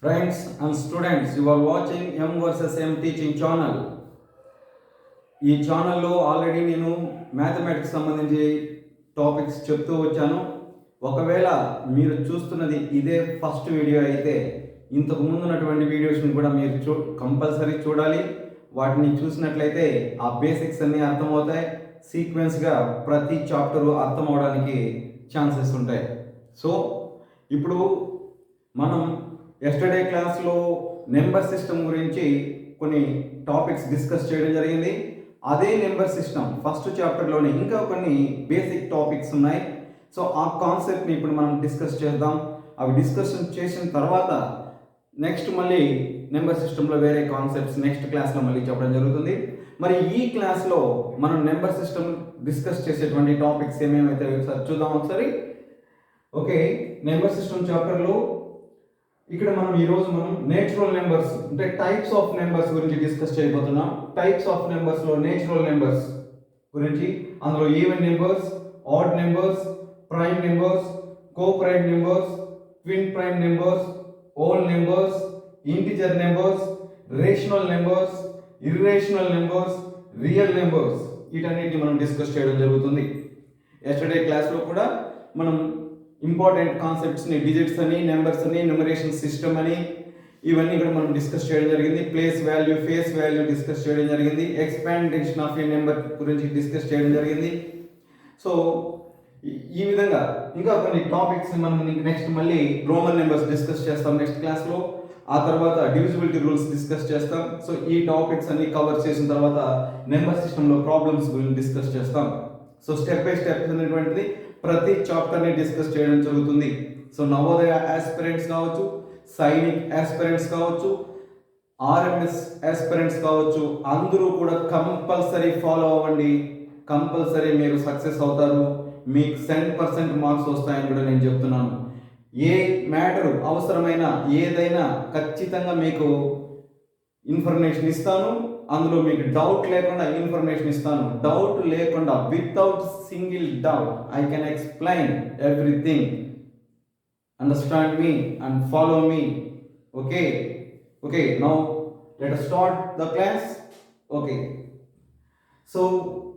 Friends and students, you are watching M versus M teaching channel. ఈ ఛానల్లో already నేను mathematics సంబంధించి topics చెప్తూ వచ్చాను. ఒకవేళ మీరు చూస్తున్నది ఇదే ఫస్ట్ వీడియో అయితే ఇంతకు ముందున్నటువంటి వీడియోస్ని కూడా మీరు కంపల్సరీ చూడాలి. వాటిని చూసినట్లయితే ఆ బేసిక్స్ అన్నీ అర్థమవుతాయి. సీక్వెన్స్గా ప్రతి చాప్టరు అర్థం అవడానికి ఛాన్సెస్ ఉంటాయి. సో ఇప్పుడు మనం ఎస్టర్డే క్లాస్లో నెంబర్ సిస్టమ్ గురించి కొన్ని టాపిక్స్ డిస్కస్ చేయడం జరిగింది. అదే నెంబర్ సిస్టమ్ ఫస్ట్ చాప్టర్లోనే ఇంకా కొన్ని బేసిక్ టాపిక్స్ ఉన్నాయి. సో ఆ కాన్సెప్ట్ని ఇప్పుడు మనం డిస్కస్ చేద్దాం. అవి డిస్కషన్ చేసిన తర్వాత నెక్స్ట్ మళ్ళీ నెంబర్ సిస్టంలో వేరే కాన్సెప్ట్స్ నెక్స్ట్ క్లాస్లో మళ్ళీ చెప్పడం జరుగుతుంది. మరి ఈ క్లాస్లో మనం నెంబర్ సిస్టమ్ డిస్కస్ చేసేటువంటి టాపిక్స్ ఏమేమైతే చూద్దాం ఒకసారి. ఓకే, నెంబర్ సిస్టమ్ చాప్టర్లో ఇక్కడ ఈరోజు మనం నేచురల్ నెంబర్స్ అంటే టైప్స్ ఆఫ్ నెంబర్స్ గురించి డిస్కస్ చేయబోతున్నాం. టైప్స్ ఆఫ్ నెంబర్స్లో నేచురల్ నెంబర్స్ గురించి, అందులో even numbers, odd numbers, prime numbers, co prime numbers, twin prime numbers, whole numbers, integer numbers, rational numbers, irrational numbers, real numbers, వీటన్నిటిని మనం discuss చేయడం జరుగుతుంది. Yesterday క్లాస్లో కూడా మనం ఇంపార్టెంట్ కాన్సెప్ట్స్ని డిజిట్స్ అని, నెంబర్స్ అని, న్యూమరేషన్ సిస్టమ్ అని ఇవన్నీ కూడా మనం డిస్కస్ చేయడం జరిగింది. Place value, face value discuss చేయడం జరిగింది. ఎక్స్పాండేషన్ ఆఫ్ ఏ నెంబర్ గురించి డిస్కస్ చేయడం జరిగింది. సో ఈ విధంగా ఇంకా కొన్ని టాపిక్స్ మనం నెక్స్ట్ మళ్ళీ రోమన్ నెంబర్స్ డిస్కస్ చేస్తాం నెక్స్ట్ క్లాస్లో. ఆ తర్వాత డివిజిబిలిటీ రూల్స్ డిస్కస్ చేస్తాం. సో ఈ టాపిక్స్ అన్ని కవర్ చేసిన తర్వాత నెంబర్ సిస్టంలో ప్రాబ్లమ్స్ గురించి డిస్కస్ చేస్తాం. సో స్టెప్ బై స్టెప్ అనేటువంటిది ప్రతి చాప్టర్ని డిస్కస్ చేయడం జరుగుతుంది. సో నవోదయ ఆస్పిరెంట్స్ కావచ్చు, సైనిక్ ఆస్పిరెంట్స్ కావచ్చు, ఆర్ఎంఎస్ ఆస్పిరెంట్స్ కావచ్చు, అందరూ కూడా కంపల్సరీ ఫాలో అవ్వండి. కంపల్సరీ మీరు సక్సెస్ అవుతారు. మీకు 100% మార్క్స్ వస్తాయని కూడా నేను చెప్తున్నాను. ఏ మ్యాటర్ అవసరమైన ఏదైనా ఖచ్చితంగా మీకు ఇన్ఫర్మేషన్ ఇస్తాను. అందులో మీకు డౌట్ లేకుండా ఇన్ఫర్మేషన్ ఇస్తాను. డౌట్ లేకుండా, without single doubt I can explain everything. Understand me and follow me. Okay now let us start the class. Okay, so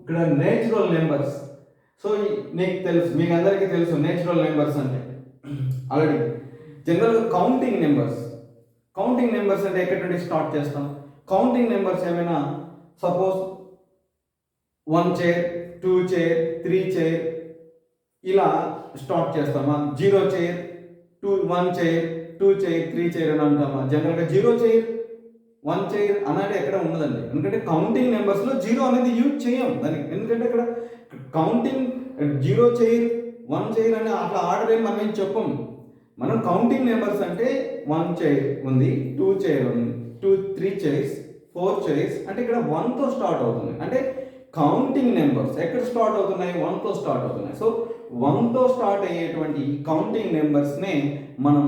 ఇక్కడ నేచురల్ నెంబర్స్. సో మీకు తెలుసు, మీకు అందరికీ తెలుసు నేచురల్ నెంబర్స్ అంటే ఆల్రెడీ. జనరల్గా కౌంటింగ్ నెంబర్స్ అంటే ఎక్కడి నుండి స్టార్ట్ చేస్తాం? కౌంటింగ్ నెంబర్స్ ఏమైనా సపోజ్ 1 చైర్, 2 చైర్, 3 చైర్ ఇలా స్టార్ట్ చేస్తామా? 0 చైర్, 1 చైర్, 2 చైర్, 3 చైర్ అని అంటామా? జనరల్గా 0 చైర్, 1 చైర్ అనేది ఎక్కడ ఉండదండి. ఎందుకంటే కౌంటింగ్ నెంబర్స్లో 0 అనేది యూజ్ చేయం దానికి. ఎందుకంటే ఇక్కడ కౌంటింగ్ 0 చైర్, 1 చైర్ అని అట్లా ఆర్డర్ ఏం మనం ఏం చెప్పం. మనం కౌంటింగ్ నెంబర్స్ అంటే 1 చైర్ ఉంది, 2 చైర్ ఉంది, 3 చైర్స్, 4 చైర్స్ అంటే ఇక్కడ 1తో స్టార్ట్ అవుతుంది. అంటే కౌంటింగ్ నెంబర్స్ ఎక్కడ స్టార్ట్ అవుతున్నాయి? 1తో స్టార్ట్ అవుతున్నాయి. సో 1తో స్టార్ట్ అయ్యేటువంటి కౌంటింగ్ నెంబర్స్నే మనం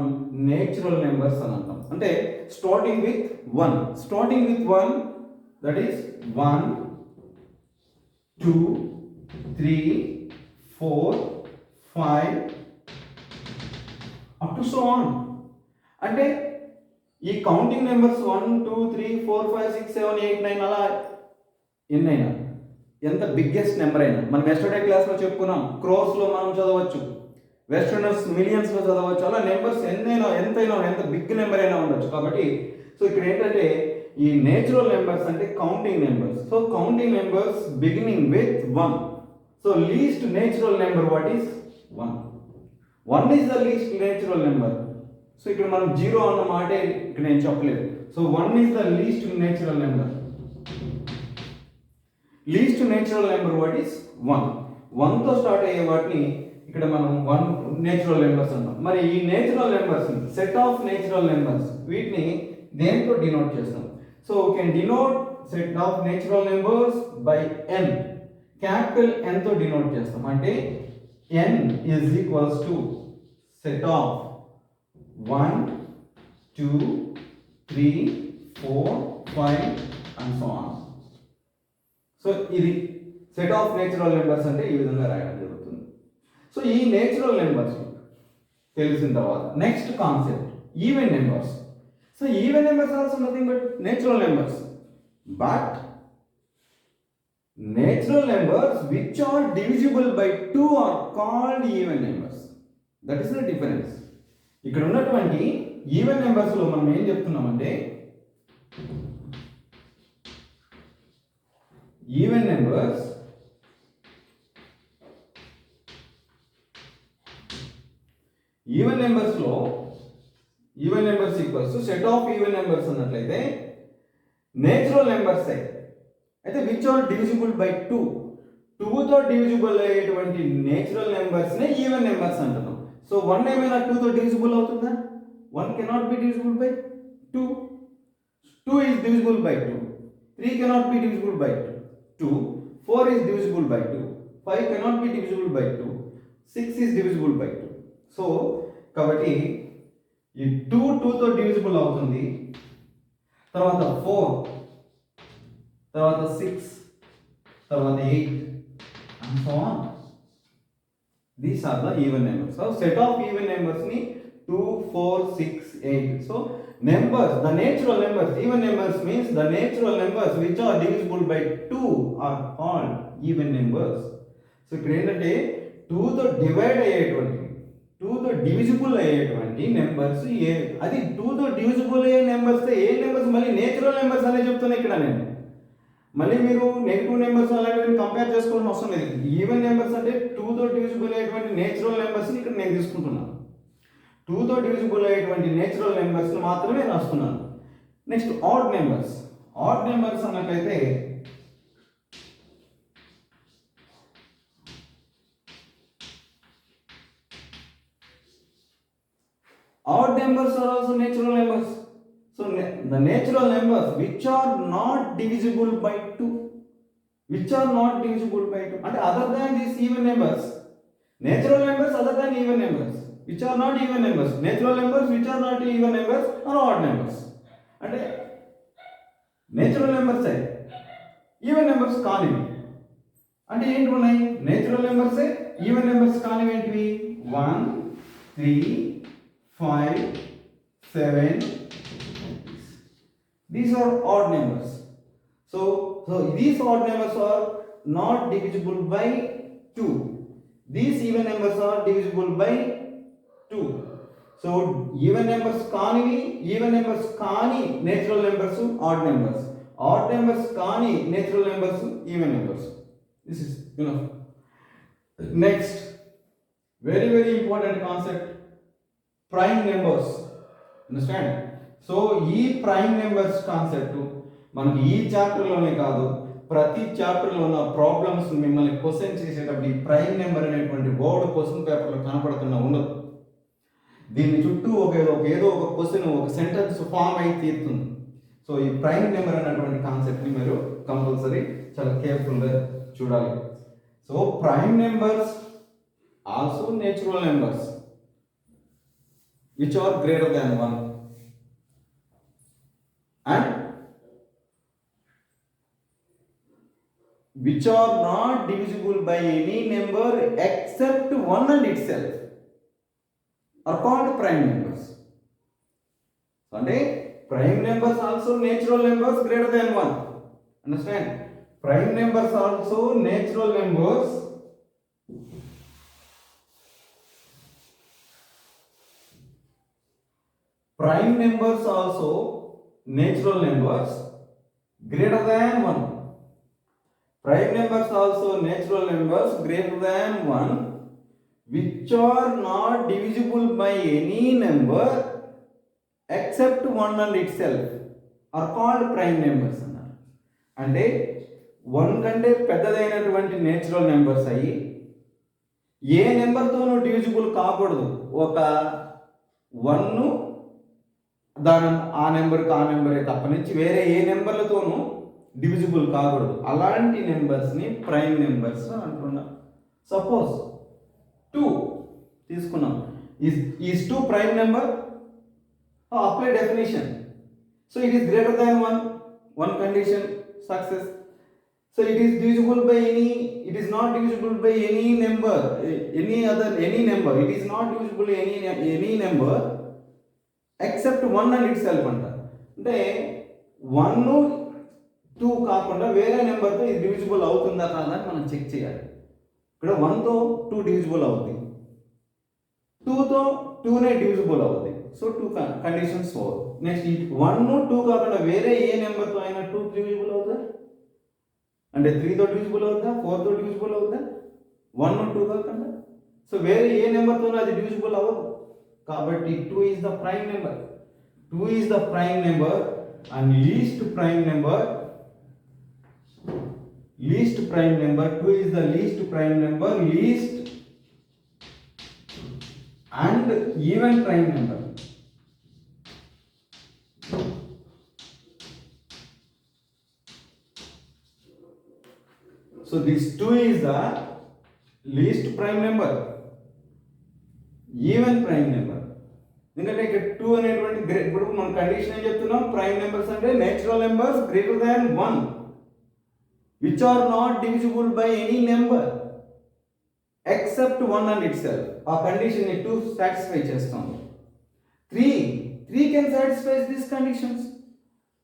నేచురల్ నెంబర్స్ అని అంటాం. అంటే starting with 1 that is 1, 2, 3, 4, 5 up to so on. అంటే ఈ కౌంటింగ్ నెంబర్స్ 1, 2, 3, 4, 5, 6, 7, 8, 9 అలా ఎన్నైనా, ఎంత బిగ్గెస్ట్ నెంబర్ అయినా మనం ఎస్టర్డే క్లాస్లో చెప్పుకున్నాం. క్రోర్స్లో మనం చదవచ్చు, వెస్టర్నర్స్ మిలియన్స్లో చదవచ్చు. అలా నెంబర్స్ ఎంతైనా ఎంత బిగ్ నెంబర్ అయినా ఉండొచ్చు. కాబట్టి సో ఇక్కడ ఏంటంటే ఈ నేచురల్ నెంబర్స్ అంటే counting numbers. So counting numbers beginning with 1. So least natural number what is 1. 1 is the least natural number. So ఇక్కడ మనం 0 అన్న మాటే ఇక్కడ నేను చెప్పలేదు. So 1 is the least natural number. Least natural number what is 1. 1తో start అయ్యే వాటిని ఇక్కడ మనం 1 నేచురల్ నెంబర్స్ అంటాం. మరి ఈ natural numbers, set of natural numbers, వీటిని దేంతో డినోట్ చేస్తాం? So we can denote set of natural numbers by n. Capital n తో డినోట్ చేస్తాం. అంటే n is equals to set of 1, 2, 3, 4, 5 and so on. So ఇది సెట్ ఆఫ్ నేచురల్ నెంబర్స్ అంటే ఈ విధంగా రాయడం జరుగుతుంది. సో ఈ నేచురల్ నెంబర్స్ తెలిసిన తర్వాత next concept even numbers. So even numbers are also nothing but natural numbers. But natural numbers which are divisible by 2 are called even numbers. That is the difference. ఇక్కడ ఉన్నటువంటి even numbers లో మనం ఏం చెప్తున్నామంటే even numbers లో even numbers equals to set of even numbers అన్నట్లయితే natural numbers అయితే which are divisible by 2 తో డివిజిబుల్ అయ్యేటువంటి నేచురల్ నెంబర్స్ నే ఈవెన్ నెంబర్స్ అంటున్నాం. సో 1 ఏమైనా 2 తో డివిజిబుల్ అవుతుందా? 1 cannot be divisible by 2. 2 is divisible by 2. 3 cannot be divisible by 2. 4 is divisible by 2. 5 cannot be divisible by 2. 6 is divisible by 2. So కాబట్టి ఈ 2 తో డివిజిబుల్ అవుతుంది. తర్వాత 4, తర్వాత 6, తర్వాత 8 and so on. These are the even numbers. So set of even numbers ni 2, 4, 6, 8. So numbers, the natural numbers, even numbers means the natural numbers which are divisible by 2 are called even numbers. So ఇక్కడ ఏంటంటే 2 తో divide అయ్యేటువంటి 2 తో divisible అయ్యేటువంటి numbers అది 2 తో divisible అయ్యే numbers ఏ numbers మళ్ళీ నేచురల్ నెంబర్స్ అనే చెప్తున్నా ఇక్కడ నేను. మళ్ళీ మీరు నెగిటివ్ నెంబర్స్ అలాంటివి కంపేర్ చేసుకోవాల్సిన అవసరం లేదు. ఈవెన్ నెంబర్స్ అంటే 2 తో డివిజిబుల్ అయ్యేటువంటి నేచురల్ నెంబర్స్ని ఇక్కడ నేను తీసుకుంటున్నాను. 2 తో డివిజిబుల్ అయ్యేటువంటి నేచురల్ నెంబర్స్ మాత్రమే రాస్తున్నాను. Next odd numbers. Odd numbers అన్నట్లయితే odd numbers are also natural numbers. So the natural numbers which are not divisible by 2, which are not divisible by 2 and other than these even numbers, natural numbers other than even numbers which are not even numbers, natural numbers which are not even numbers are odd numbers. And natural numbers are even numbers కానివి అంటే ఏంటి ఉన్నాయి? Natural numbers even numbers కానివి ఏంటివి? 1, 3, 5, 7. These are odd numbers. So these odd numbers are not divisible by 2. These even numbers are divisible by 2. So even numbers కానివి, even numbers కాని natural numbers odd numbers, odd numbers కాని natural numbers even numbers. This is enough. Next, very very important concept, prime numbers. Understand? So ఈ prime numbers concept మనకి ఈ చాప్టర్లోనే కాదు, ప్రతి చాప్టర్లో ఉన్న ప్రాబ్లమ్స్ మిమ్మల్ని క్వశ్చన్ చేసేటప్పుడు ఈ ప్రైమ్ నెంబర్ అనేటువంటి వర్డ్ క్వశ్చన్ పేపర్లో కనపడుతున్నా ఉండదు. దీని చుట్టూ ఏదో ఒక క్వశ్చన్, ఒక సెంటెన్స్ ఫామ్ అయి తీరుతుంది. సో ఈ ప్రైమ్ నెంబర్ అనేటువంటి కాన్సెప్ట్ని మీరు కంపల్సరీ చాలా కేర్ఫుల్గా చూడాలి. So prime numbers also natural numbers which are greater than 1 and which are not divisible by any number except 1 and itself are called prime numbers. అంటే prime numbers also natural numbers greater than 1. Understand? Prime numbers also natural numbers prime numbers also natural numbers greater than 1. Prime numbers also natural numbers greater than 1 which are not divisible by any number except 1 and itself are called prime numbers అన్నారు. అంటే 1 కంటే పెద్దదైనటువంటి natural numbers అయ్యి ఏ నెంబర్తోనూ divisible కాకూడదు. ఒక 1 ఆ నెంబరే తప్ప నుంచి వేరే ఏ నెంబర్లతోనూ డివిజిబుల్ కాకూడదు. అలాంటి నెంబర్స్ని ప్రైమ్ నెంబర్స్ అంటున్నాం. సపోజ్ 2 తీసుకున్నాం. Is 2 prime number? Apply definition. So it is greater than 1 condition success. So it is divisible by it is not divisible by any number. It is not divisible by any number except 1 and it self అంట. అంటే 1 2 కాకుండా వేరే నెంబర్తో ఇది divisible అవుతుందా కాదా అని మనం చెక్ చేయాలి. ఇక్కడ 1తో 2 డివిజిబుల్ అవుతుంది, 2తో 2నే డివిజిబుల్ అవుతుంది. So 2 conditions 4. నెక్స్ట్ 1 2 కాకుండా వేరే ఏ నెంబర్తో అయినా 2 డివిజిబుల్ అవుతుందా? అంటే 3తో డివిజిబుల్ అవుతుందా, 4తో డివిజిబుల్ అవుతుందా? 1 2 కాకుండా. సో వేరే ఏ నెంబర్తోనూ అది డివిజిబుల్ అవ్వదు. కాబట్టి 2 is the prime number. 2 is the prime number and least prime number. 2 is the least prime number, least and even prime number. So this 2 is the least prime number, even prime number. ఎందుకంటే ఇక్కడ 2 అనేటువంటి ఇప్పుడు మన condition ఏం చెప్తున్నాం, prime numbers అంటే natural numbers greater than 1 which are not divisible by any number except 1 and itself. ఆ condition ని 2 సాటిస్ఫై చేస్తుంది. 3 can satisfy these conditions.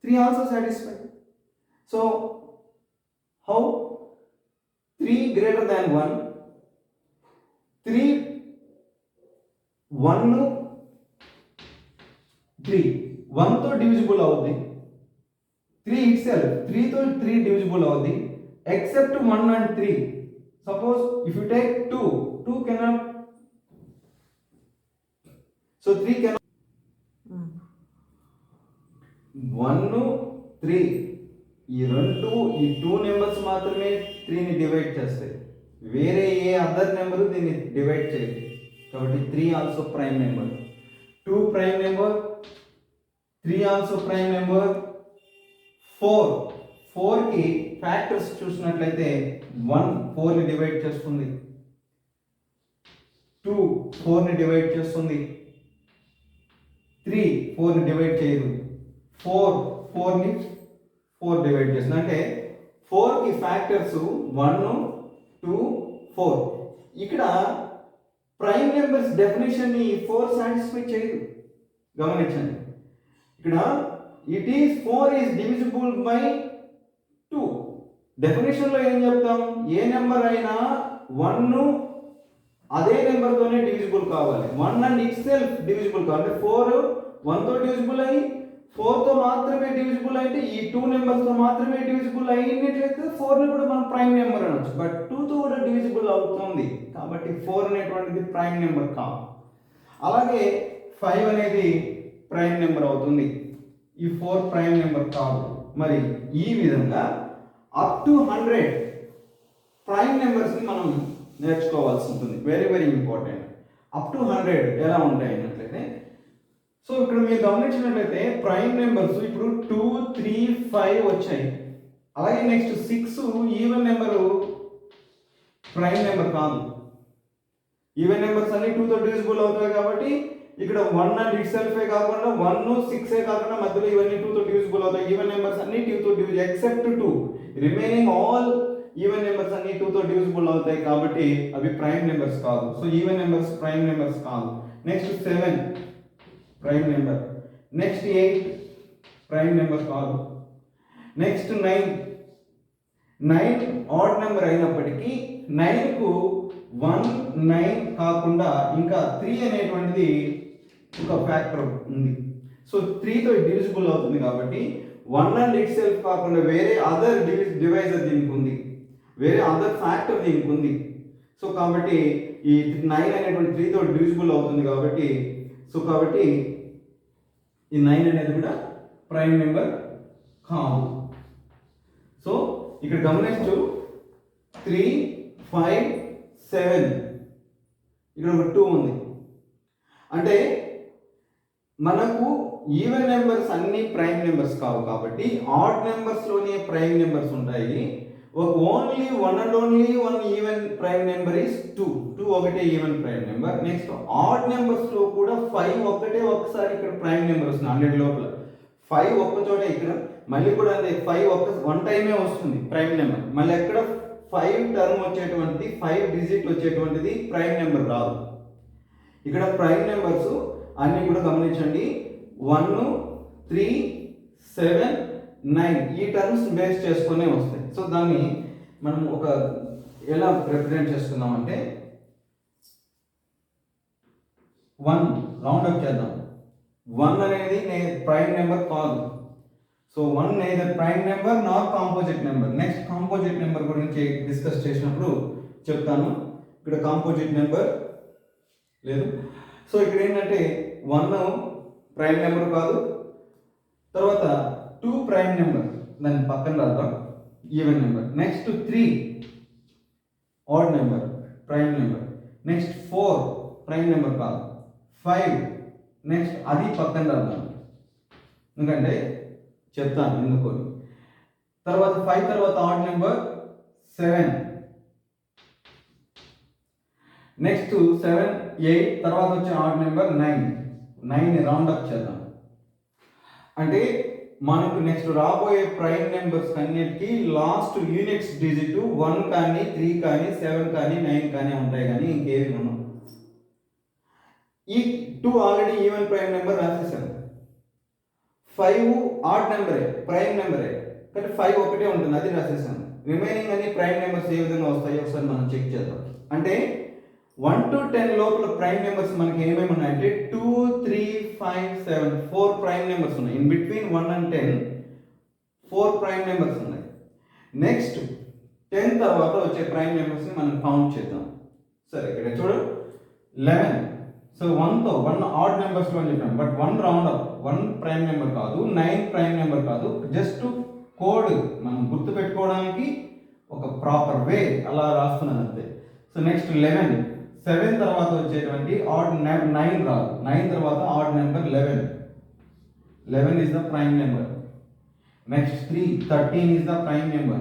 3 also satisfy. So how 3 greater than 1, 3 1 3 1 తో డివిజిబుల్ అవుతుంది, 3 itself 3 తో 3 divisible avudi except 1 and 3. Suppose if you take 2 cannot, so 3 cannot. 1 3 ఈ 2 numbers మాత్రమే 3 ని divide చేస్తాయి, వేరే ఏ అదర్ నెంబర్ దీన్ని డివైడ్ చేయదు. కాబట్టి 3 also prime number, 2 prime number, 3 also prime number. 4 కి ఫ్యాక్టర్స్ చూసినట్లయితే 1 4 ని డివైడ్ చేస్తుంది, 2 4 ని డివైడ్ చేస్తుంది, 3 4 ని డివైడ్ చేయదు, 4 ని 4 డివైడ్ చేస్తుంది. అంటే 4 కి ఫ్యాక్టర్స్ 1 2 4. ఇక్కడ ప్రైమ్ నెంబర్స్ డెఫినేషన్ ని 4 సాటిస్ఫై చేయదు. గమనించండి, ఇక్కడ it is 4 is divisible by 2. Definition లో ఏం చెప్తాం, ఏ నెంబర్ అయినా 1 అదే నెంబర్ తోనే డివిజిబుల్ కావాలి, 1 అండ్ ఇట్ సెల్ఫ్ డివిజిబుల్ కావాలి. 4 1 తో డివిజిబుల్ అయ్యి 4 తో మాత్రమే డివిజిబుల్ అయితే, ఈ 2 నెంబర్స్ తో మాత్రమే డివిజిబుల్ అయినట్లయితే 4 ని కూడా మనం ప్రైమ్ నెంబర్ అనొచ్చు. బట్ 2 తో కూడా డివిజిబుల్ అవుతుంది కాబట్టి 4 అనేటువంటిది ప్రైమ్ నెంబర్ కాదు. అలాగే 5 అనేది ప్రైమ్ నెంబర్ అవుతుంది, ఈ 4 ప్రైమ్ నెంబర్ కాదు. మరి ఈ విధంగా అప్ టు 100 ప్రైమ్ నెంబర్స్ని మనం నేర్చుకోవాల్సి ఉంటుంది. Very very important. Up to 100 ఎలా ఉంటాయి అన్నట్లయితే, సో ఇక్కడ మీరు గమనించినట్లయితే ప్రైమ్ నెంబర్స్ ఇప్పుడు 2 3 5 వచ్చాయి. అలాగే next 6 even number prime number కాదు. ఈవెన్ నెంబర్స్ అన్ని 2 తో డివిజిబుల్ అవుతాయి కాబట్టి ఇక్కడ 1 అండ్ ఇట్ సెల్ఫ్ కాకుండా 1 6 కాకుండా మధ్యలో ఇవన్నీ 2 తో డివిజిబుల్ అవుతాయి. ఈవెన్ నెంబర్స్ అన్ని 2 తో divisible except 2, remaining all even numbers అన్ని 2 తో డివిజిబుల్ అవుతాయి కాబట్టి అవి ప్రైమ్ నెంబర్స్ కాదు. So even numbers prime numbers కాదు. Next 7 prime number, next 8 prime number కాదు, నెక్స్ట్ 9 ఆడ్ నెంబర్ అయినప్పటికీ 9 కు 1 9 కాకుండా ఇంకా 3 అనేటువంటిది ఒక ఫ్యాక్టర్ ఉంది. సో 3 తో డివిజిబుల్ అవుతుంది కాబట్టి 1 అండ్ ఇట్ సెల్ఫ్ కాకుండా వేరే అదర్ డివైజర్ దీనికి ఉంది, వేరే అదర్ ఫ్యాక్టర్ దీనికి ఉంది. సో కాబట్టి ఈ 9 అనేటువంటి 3 తో డివిజిబుల్ అవుతుంది కాబట్టి కాబట్టి ఈ 9 అనేది కూడా ప్రైమ్ నెంబర్ కాదు. సో ఇక్కడ గమనించు 3 5 7 ఇక్కడ ఒక 2 ఉంది. అంటే మనకు ఈవెన్ నెంబర్స్ అన్ని ప్రైమ్ నెంబర్స్ కావు కాబట్టి ఆడ్ నెంబర్స్ లోనే ప్రైమ్ నెంబర్స్ ఉంటాయి. Only one and only one even prime number is 2 ఒకటే even prime number. Next odd numbers లో కూడా 5 ఒకసారి ఇక్కడ ప్రైమ్ నెంబర్ వస్తుంది 100 లోపల. 5 ఒక్క చోట ఇక్కడ మళ్ళీ కూడా అదే 5 వన్ టైమే వస్తుంది ప్రైమ్ నెంబర్. మళ్ళీ ఎక్కడ 5 టర్మ్ వచ్చేటువంటిది 5 డిజిట్ వచ్చేటువంటిది ప్రైమ్ నెంబర్ రాదు. ఇక్కడ ప్రైమ్ నెంబర్స్ అన్ని కూడా గమనించండి, 1, 3, 7, 9 ఈ టర్మ్స్ బేస్ చేసుకునే వస్తాయి. సో దాన్ని మనం ఒక ఎలా రిప్రజెంట్ చేసుకుందామంటే 1 రౌండ్ అప్ చేద్దాం. 1 అనేది ప్రైమ్ నెంబర్ కాదు. సో 1 నేదర్ ప్రైమ్ నెంబర్ నార్ composite number. Next composite number గురించి డిస్కస్ చేసినప్పుడు చెప్తాను. ఇక్కడ కాంపోజిట్ నెంబర్ లేదు. సో ఇక్కడ ఏంటంటే 1 ప్రైమ్ నెంబర్ కాదు, తర్వాత 2 ప్రైమ్ నెంబర్, దాని పక్కన రాద్దాం even number. Next 3 odd number prime number. Next 4 prime number కాదు, 5 నెక్స్ట్ అది పక్కన రాద్దాం ఎందుకంటే చెప్తాను ఎందుకు. తర్వాత 5 తర్వాత ఆడ్ నెంబర్ 7, నెక్స్ట్ 7, 8 తర్వాత వచ్చే ఆడ్ నెంబర్ 9 రౌండ్ అప్ చేద్దాం. అంటే మనకు నెక్స్ట్ రాబోయే ప్రైమ్ నెంబర్స్ అన్నిటికీ లాస్ట్ యూనిట్స్ డిజిట్ 1 కానీ 3 కానీ 7 కానీ 9 కానీ ఉంటాయి, కానీ ఇంకేవి ఉన్నాం. ఈ 2 ఆల్రెడీ ఈవెన్ ప్రైమ్ నెంబర్ రాసేసాను. 5 ఆడ్ నెంబరే, ప్రైమ్ నెంబరే, కానీ 5 ఒకటే ఉంటుంది, అది రాసేసాను. రిమైనింగ్ అన్ని ప్రైమ్ నెంబర్స్ ఏ విధంగా వస్తాయో ఒకసారి మనం చెక్ చేద్దాం. అంటే 1 to 10 లోపల ప్రైమ్ నెంబర్స్ మనకి ఏమేమి ఉన్నాయంటే 2, 3, 5, 7 4 ప్రైమ్ నెంబర్స్ ఉన్నాయి. In between 1 and 10 4 prime numbers ఉన్నాయి. నెక్స్ట్ 10 తర్వాత వచ్చే ప్రైమ్ నెంబర్స్ని మనం కౌంట్ చేద్దాం. సరే ఇక్కడ చూడు 11. సో 1తో 1 ఆడ్ నెంబర్స్లో అని చెప్పాను, but 1 round up, 1 prime number కాదు, 9 ప్రైమ్ నెంబర్ కాదు, జస్ట్ కోడ్ మనం గుర్తు పెట్టుకోవడానికి ఒక ప్రాపర్ వే అలా రాస్తున్నాను అంతే. సో నెక్స్ట్ 11, 7 తర్వాత వచ్చేటువంటి ఆడ్ 9 రాదు, 9 తర్వాత odd number 11 is the prime number. Next 3, 13 is the prime number.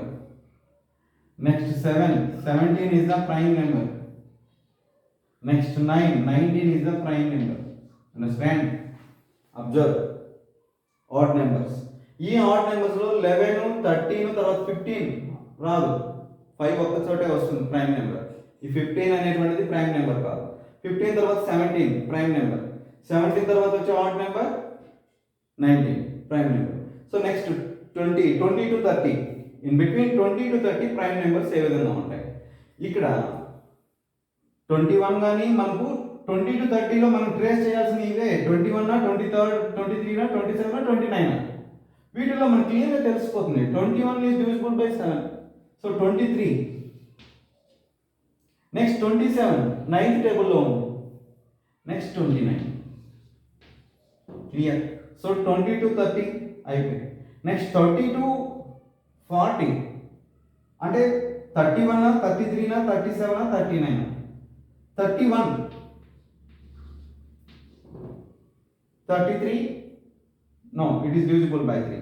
Next 7, 17 is the prime number. Next 9, 19 is the prime number. Understand? Observe odd numbers. ఈ ఆడ్ నెంబర్స్ లో 11, 13 తర్వాత 15 రాదు, 5 ఒక్క చోటే వస్తుంది ప్రైమ్ నెంబర్. ఈ 15 అనేటువంటిది ప్రైమ్ నెంబర్ కాదు. 15 తర్వాత 17 ప్రైమ్ నెంబర్, 17 తర్వాత వచ్చే odd number 19 prime number. So next 20 to 30, in between 20 to 30 prime numbers ఏ విధంగా ఉంటాయి. ఇక్కడ 21 కానీ మనకు 20 to 30లో మనం ట్రేస్ చేయాల్సిన ఇవే 21, 23, 27, 29. వీటిలో మనకు క్లియర్గా తెలిసిపోతుంది 21 is divisible by 7. So 23. Next 27 9th టేబుల్లో ఉంది. Next 29 clear. సో 20 to 30 అయిపోయింది. నెక్స్ట్ 30 to 40 అంటే 31, 33, 37, 39. 31, 33 no, it is divisible by 3.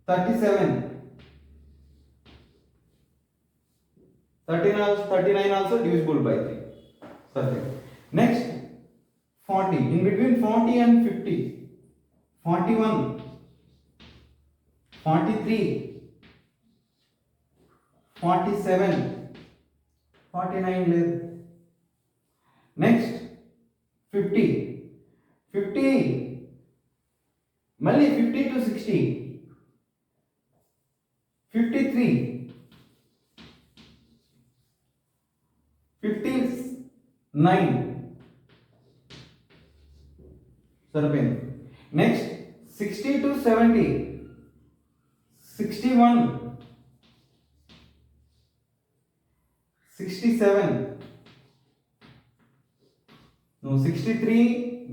37, 39 also divisible by 3. Perfect. Next 40, in between 40 and 50, 41, 43, 47, 49 లేదు. నెక్స్ట్ 50 మళ్ళీ 50 to 60, 53, 59 సరిపోయింది. Next 60 to 70, 61, 67, no 63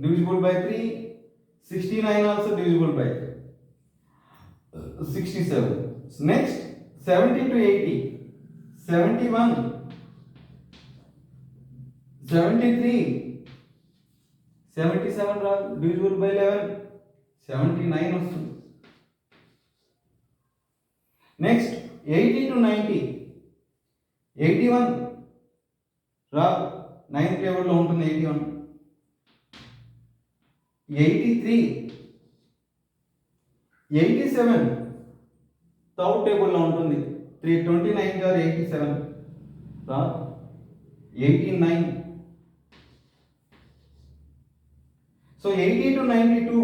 divisible by 3, 69 also divisible by 3, 67. Next 70 to 80, 71, 73, 77 divisible by 11, 79 వస్తుంది. Next 80 to 90, 81 రా 9th టేబుల్లో ఉంటుంది 81. 83, 87 third టేబుల్లో ఉంటుంది 329 గారు 87 రా 89. సో 80 to 92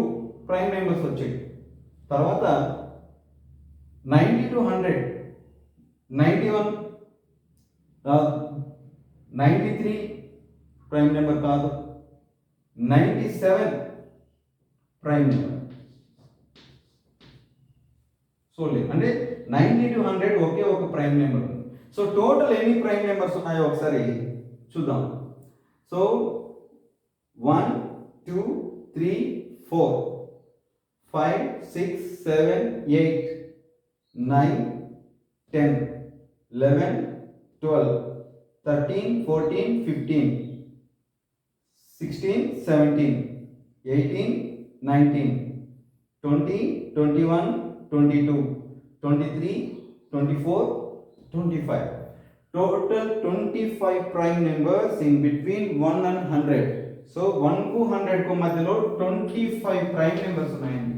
ప్రైమ్ నెంబర్స్ వచ్చాయి. తర్వాత 90 to 100, 91 93 ప్రైమ్ నెంబర్ కాదు, 97 ప్రైమ్ నెంబర్. సో లేదు అంటే 90 to 100 ఒకే ఒక ప్రైమ్ నెంబర్ ఉంది. సో టోటల్ ఎన్ని ప్రైమ్ నెంబర్స్ ఉన్నాయో ఒకసారి చూద్దాం. So 1 2 3 4 5 6 7 8 9 10 11 12 13 14 15 16 17 18 19 20 21 22 23 24 25. Total 25 prime numbers in between 1 and 100. So 1 to 100 को మధ్యలో 25 prime numbers ఉన్నాయండి.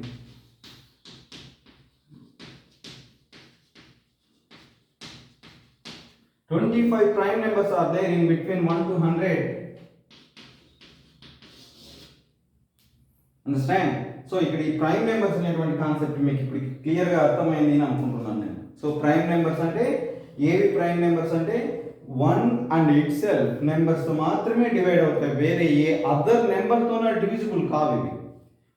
Twenty-five prime numbers are there in between 1 to 100. Understand? So ఇక్కడ ఈ ప్రైమ్ నెంబర్స్ అనేటువంటి కాన్సెప్ట్ మీకు ఇప్పుడు క్లియర్గా అర్థమైంది అని అనుకుంటున్నాను నేను. సో ప్రైమ్ నెంబర్స్ అంటే ఏవి ప్రైమ్ నెంబర్స్ అంటే 1 అండ్ ఇట్ సెల్ఫ్ నెంబర్స్తో మాత్రమే డివైడ్ అవుతాయి, వేరే ఏ అదర్ నెంబర్తోనే డివిజిబుల్ కావు ఇవి.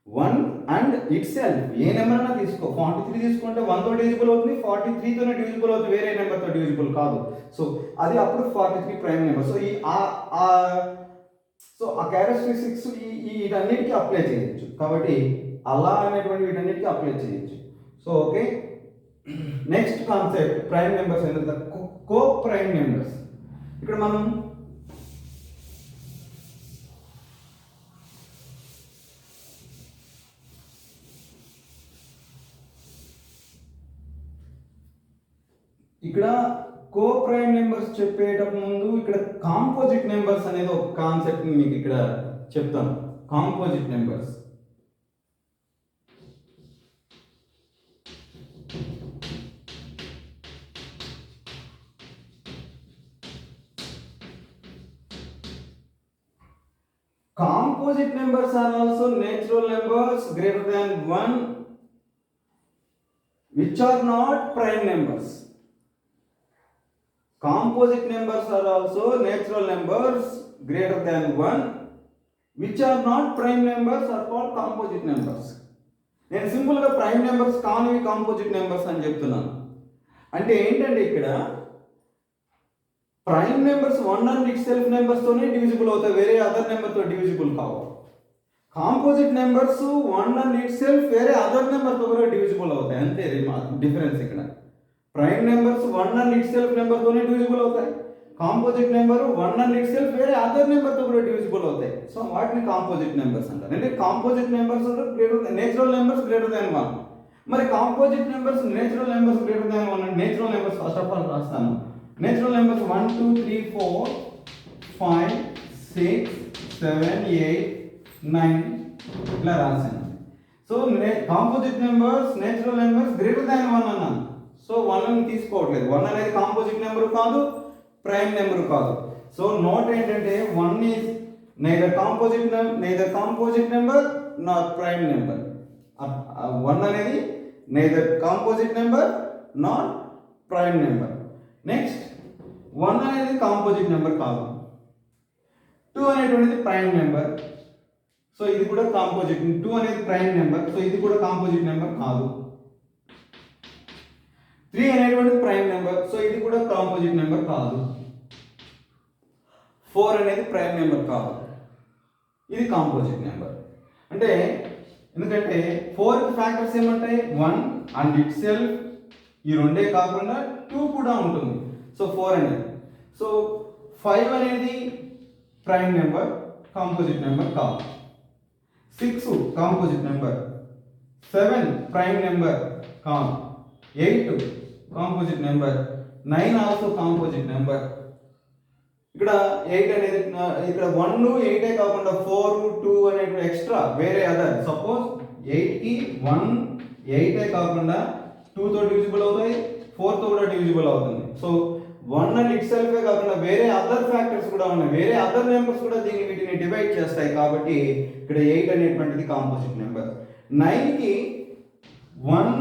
1 and it self A number అయినా తీసుకో, 43 తీసుకుంటే 1తో డివిజిబుల్ అవుతుంది, 43తోనే డివిజిబుల్ అవుతుంది, వేరే నెంబర్తో డివిజిబుల్ కాదు. సో అది అప్పుడు 43 ప్రైమ్ నెంబర్. సో ఆ క్యారెక్టరిస్టిక్స్ వీటన్నిటికీ అప్లై చేయొచ్చు. కాబట్టి అలా అనేటువంటి వీటన్నిటికీ అప్లై చేయొచ్చు. So okay, next concept prime numbers ఏంటంటే కో ప్రైమ్ నెంబర్స్. ఇక్కడ మనం కో ప్రైమ్ నెంబర్స్ చెప్పేటప్పుడు ముందు ఇక్కడ కాంపోజిట్ నెంబర్స్ అనేది ఒక కాన్సెప్ట్ మీకు ఇక్కడ చెప్తాను. Composite numbers Composite numbers are also natural numbers greater than 1 which are not prime numbers. Composite numbers are also natural numbers greater than 1 which are not prime numbers are called composite numbers. నేను సింపుల్గా prime numbers కానివి composite numbers అని చెప్తున్నాను. అంటే ఏంటంటే ఇక్కడ prime numbers 1 and itself నెంబర్స్తోనే divisible అవుతాయి, వేరే అదర్ నెంబర్తో డివిజిబుల్ కావు. Composite numbers 1 and itself వేరే అదర్ నెంబర్తో కూడా డివిజిబుల్ అవుతాయి, అంతే డిఫరెన్స్ ఇక్కడ. Prime numbers 1 and itself నెంబర్తోనే డివిజిబుల్ అవుతాయి, composite number 1 and itself వేరే అదర్ నెంబర్తో కూడా డివిజిబుల్ అవుతాయి. సో వాటిని కాంపోజిట్ నెంబర్స్ అంటారు. అంటే composite numbers natural numbers greater than 1. మరి composite numbers natural numbers greater than 1 అంటే natural numbers first of all రాస్తాను. Natural numbers 1 2 3 4 5 6 7 8 9 ఇలా రాశాను. So composite numbers natural numbers greater than 1 అన్నాను. సో 1 అని తీసుకోవట్లేదు. 1 అనేది కాంపోజిట్ నెంబర్ కాదు, ప్రైమ్ నెంబర్ కాదు. సో నోట్ ఏంటంటే 1 is neither composite number not prime number. 1 అనేది neither composite number not prime number. Next 1 అనేది కాంపోజిట్ నెంబర్ కాదు, 2 అనేటువంటిది ప్రైమ్ నెంబర్. సో ఇది కూడా కాంపోజిట్. 2 అనేది ప్రైమ్ నెంబర్, సో ఇది కూడా కాంపోజిట్ నెంబర్ కాదు. 3 అనేటువంటిది ప్రైమ్ నెంబర్, సో ఇది కూడా కాంపోజిట్ నెంబర్ కాదు. 4 అనేది ప్రైమ్ నెంబర్ కాదు, ఇది కాంపోజిట్ నెంబర్. అంటే ఎందుకంటే 4కి ఫ్యాక్టర్స్ ఏమంటాయి, 1 అండ్ ఇట్ సెల్ఫ్, ఈ రెండే కాకుండా 2 కూడా ఉంటుంది. సో 4 అనేది. సో 5 అనేది ప్రైమ్ నెంబర్, కాంపోజిట్ నెంబర్ కాదు. 6 కాంపోజిట్ నెంబర్, 7 ప్రైమ్ నెంబర్ కాదు, 8 composite number, 9 also composite number. ఇక్కడ 8 అనేది ఇక్కడ 1 8 కాకుండా 4 2 అనేది ఎక్స్ట్రా వేరే అదర్. సపోజ్ 8కి 1 8 కాకుండా 2తో డివిజిబుల్ అవుతాయి, 4తో కూడా డివిజిబుల్ అవుతుంది. సో 1 అండ్ ఇట్ సెల్ఫే కాకుండా వేరే అదర్ ఫ్యాక్టర్స్ కూడా ఉన్నాయి, వేరే అదర్ నెంబర్స్ కూడా వీటిని డివైడ్ చేస్తాయి. కాబట్టి ఇక్కడ 8 అనేటువంటిది కాంపోజిట్ నెంబర్. 9కి 1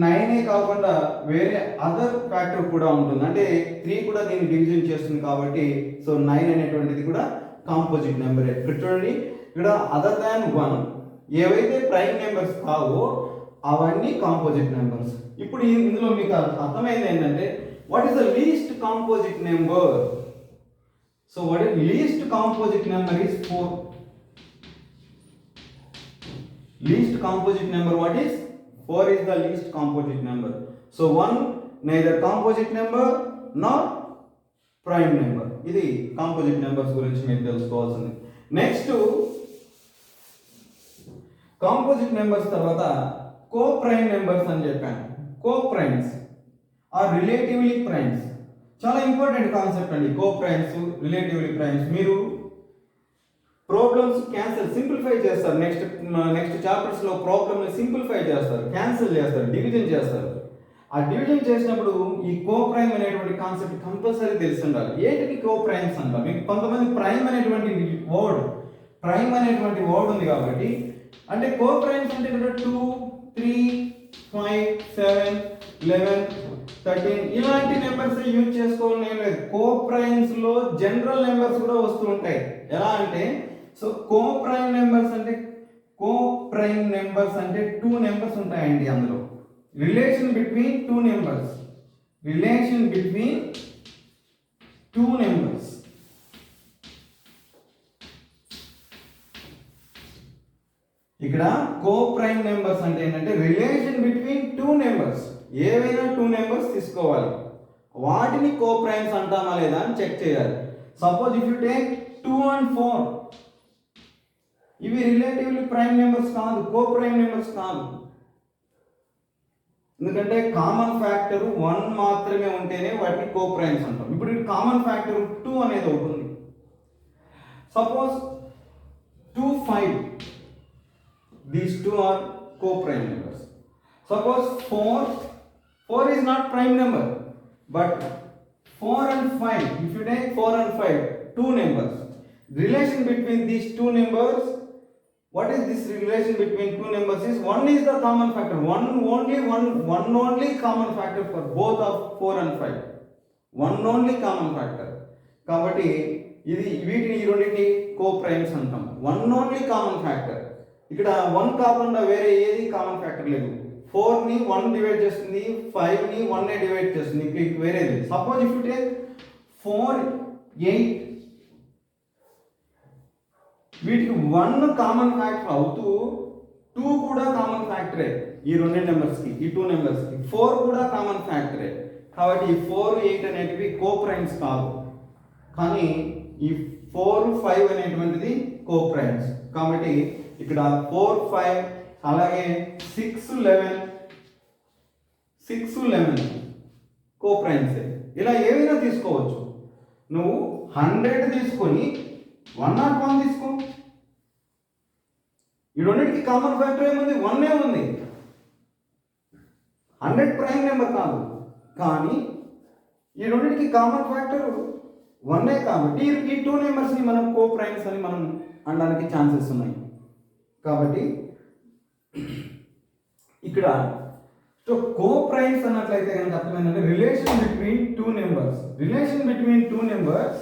9 కాకుండా వేరే అదర్ ఫ్యాక్టర్ కూడా ఉంటుంది, అంటే 3 కూడా దీన్ని డివిజన్ చేస్తుంది కాబట్టి సో 9 అనేటువంటిది కూడా కాంపోజిట్ నెంబర్. ఇక్కడ చూడండి, ఇక్కడ అదర్ దాన్ 1 ఏవైతే ప్రైమ్ నెంబర్స్ కావో అవన్నీ కాంపోజిట్ నెంబర్స్. ఇప్పుడు ఇందులో మీకు అర్థమైంది ఏంటంటే what is the least composite number. So what is least composite number is 4. Least composite number what is? 4 is the least composite number. So 1 neither composite number nor prime number. ఇది composite numbers గురించి మీరు తెలుసుకోవాల్సింది. Next composite numbers తర్వాత కో prime numbers అని చెప్పాను. Co primes are relatively primes. చాలా important concept అండి co primes, relatively primes. మీరు ప్రాబ్లమ్స్ క్యాన్సిల్ సింప్లిఫై చేస్తారు. నెక్స్ట్ చాప్టర్స్ లో ప్రాబ్లమ్ ని సింప్లిఫై చేస్తారు, క్యాన్సిల్ చేస్తారు, డివిజన్ చేస్తారు. ఆ డివిజన్ చేసినప్పుడు ఈ కో ప్రైమ్ అనేటువంటి కాన్సెప్ట్ కంపల్సరీ తెలిసి ఉండాలి. ఏంటికి కో ప్రైమ్స్ అంటారు? మీకు కొంతమంది ప్రైమ్ అనేటువంటి వర్డ్ ఉంది కాబట్టి, అంటే కో ప్రైమ్స్ అంటే 2 3 5 7 11 13 ఇలాంటి నెంబర్స్ యూజ్ చేసుకోవాలని ఏం లేదు. కో ప్రైమ్స్ లో జనరల్ నెంబర్స్ కూడా వస్తూ ఉంటాయి. ఎలా అంటే సో కో ప్రైమ్ నెంబర్స్ అంటే 2 నెంబర్స్ ఉంటాయండి. అందులో రిలేషన్ బిట్వీన్ 2 నెంబర్స్. ఇక్కడ కో ప్రైమ్ నెంబర్స్ అంటే ఏంటంటే రిలేషన్ బిట్వీన్ 2 నెంబర్స్. ఏవైనా 2 నెంబర్స్ తీసుకోవాలి, వాటిని కో ప్రైమ్స్ అంటామా లేదా అని చెక్ చేయాలి. Suppose if you take 2 and 4, ఇవి రిలేటివ్లీ ప్రైమ్ నెంబర్స్ కాదు, కో ప్రైమ్ నెంబర్స్ కాదు. ఎందుకంటే కామన్ ఫ్యాక్టర్ 1 మాత్రమే ఉంటేనే వాటిని కో ప్రైమ్స్ అంటాం. ఇప్పుడు కామన్ ఫ్యాక్టర్ 2 అనేది ఒకటి ఉంది. Suppose 2 5, these 2 are co-prime numbers. Suppose 4 is not prime number, but 4 and 5, if you take 4 and 5, 2 numbers. Relation between these 2 numbers, what is this relation between 2 numbers is 1 is the common factor. One only common factor for both of 4 and 5. One only common factor. కాబట్టి వీటిని ఈ రెండింటిని co-primes అంటాం. One only common factor. ఇక్కడ 1 కాకుండా వేరే ఏది common factor లేదు. 4 ని 1 డివైడ్ చేస్తుంది, 5 ని 1 డివైడ్ చేస్తుంది, ఇక్కడ వేరేది. సపోజ్ ఇఫ్ యు టేక్ 4 8, వీటికి 1 కామన్ ఫ్యాక్టర్ అవుతూ 2 కూడా కామన్ ఫ్యాక్టరే. ఈ రెండు నెంబర్స్కి, ఈ 2 నెంబర్స్కి 4 కూడా కామన్ ఫ్యాక్టరే. కాబట్టి ఈ 4 8 అనేటివి కో ప్రైమ్స్ కాదు, కానీ ఈ 4 5 అనేటువంటిది కో ప్రైమ్స్. కాబట్టి ఇక్కడ 4 5 అలాగే 6 11 కో ప్రైమ్స్. ఇలా ఏమైనా తీసుకోవచ్చు. నువ్వు 100 తీసుకొని 101 తీసుకో, ఈ రెండింటికి కామన్ ఫ్యాక్టర్ ఏముంది? 1 ఉంది. 100 ప్రైమ్ నెంబర్ కాదు, కానీ ఈ రెండింటికి కామన్ ఫ్యాక్టర్ 1 కాబట్టి ఈ 2 నెంబర్స్ని మనం కో ప్రైమ్స్ అని మనం అనడానికి ఛాన్సెస్ ఉన్నాయి. కాబట్టి ఇక్కడ కో ప్రైమ్స్ అన్నట్లయితే కనుక అర్థమైందంటే relation between 2 numbers. Relation between 2 numbers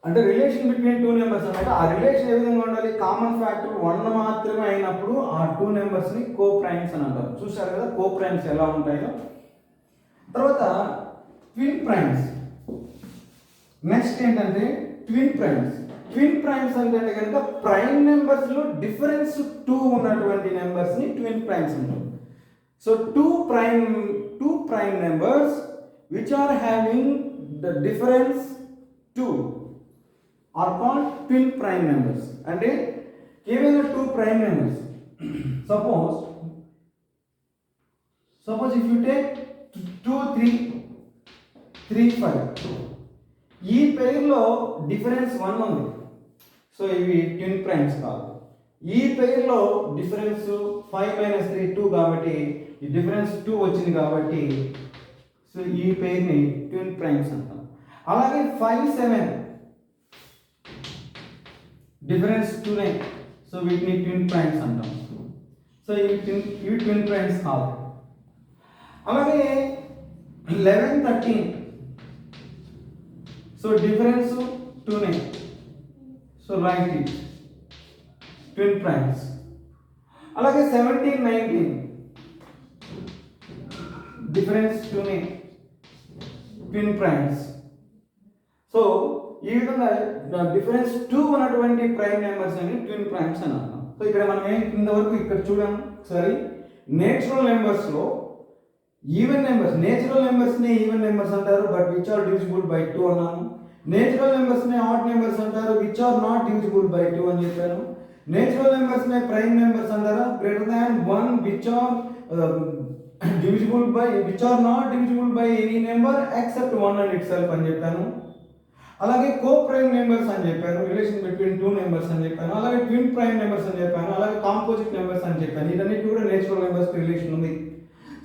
అంటే రిలేషన్ బిట్వీన్ 2 నెంబర్స్ అంటే ఆ రిలేషన్ ఏ విధంగా ఉండాలి? కామన్ ఫ్యాక్టర్ 1 మాత్రమే అయినప్పుడు ఆ 2 నెంబర్స్ని కో ప్రైమ్స్ అని అంటారు. చూశారు కదా కో ప్రైమ్స్ ఎలా ఉంటాయో. తర్వాత ట్విన్ ప్రైమ్స్. నెక్స్ట్ ఏంటంటే ట్విన్ ప్రైమ్స్. ట్విన్ ప్రైమ్స్ అంటే కనుక ప్రైమ్ నెంబర్స్ లో డిఫరెన్స్ 2 ఉన్నటువంటి నెంబర్స్ ని ట్విన్ ప్రైమ్స్ అంటారు. So two prime numbers which are having the difference 2 are called twin prime numbers. అంటే ఏవైనా 2 prime numbers, suppose if you take 2 3 3 5, ఈ పెయిర్లో డిఫరెన్స్ 1 ఉంది, సో ఇవి ట్విన్ ప్రైమ్స్ కాదు. ఈ పెయిర్లో డిఫరెన్స్ 5 - 3 2 కాబట్టి ఈ డిఫరెన్స్ 2 వచ్చింది కాబట్టి సో ఈ పెయిర్ని ట్విన్ ప్రైమ్స్ అంటాం. అలాగే 5 7 డిఫరెన్స్ 2 సో వీటిని ట్విన్ ప్రైమ్స్ అంటాం. సో ఇవి ట్విన్ ప్రైమ్స్ కాదు. అలాగే 11 13 so difference 2 so right it twin primes. అలాగే 17 19 డిఫరెన్స్ 2 ట్విన్ ప్రైమ్స్. సో ఈ విధంగా డిఫరెన్స్ 2 ఉన్నటువంటి ప్రైమ్ నెంబర్స్ అని ట్విన్ ప్రైమ్స్ అని అన్నాం. సో ఇక్కడ మనం ఏం కింద వరకు ఇక్కడ చూడాం ఒకసారి. నేచురల్ నెంబర్స్ లో ఈవెన్ నెంబర్స్, నేచురల్ నెంబర్స్ ని ఈవెన్ నెంబర్స్ అంటారు, but which are divisible by 2 అన్నాను. నేచురల్ నెంబర్స్ ని ఆడ్ నెంబర్స్ అంటారు, which are not divisible by 2 అని చెప్పాను. నేచురల్ నెంబర్స్ ని ప్రైమ్ నెంబర్స్ అంటారు, greater than 1 which are divisible by which are not divisible by any number except 1 and itself అని చెప్పాను. అలాగే కో ప్రైమ్ నెంబర్స్ అని చెప్పాను, రిలేషన్ బిట్వీన్ 2 నెంబర్స్ అని చెప్పాను. అలాగే ట్విన్ ప్రైమ్ నెంబర్స్ అని చెప్పాను. అలాగే కాంపోజిట్ నెంబర్స్ అని చెప్పాను. ఇదన్నిటి కూడా నేచురల్ నెంబర్స్ రిలేషన్ ఉంది.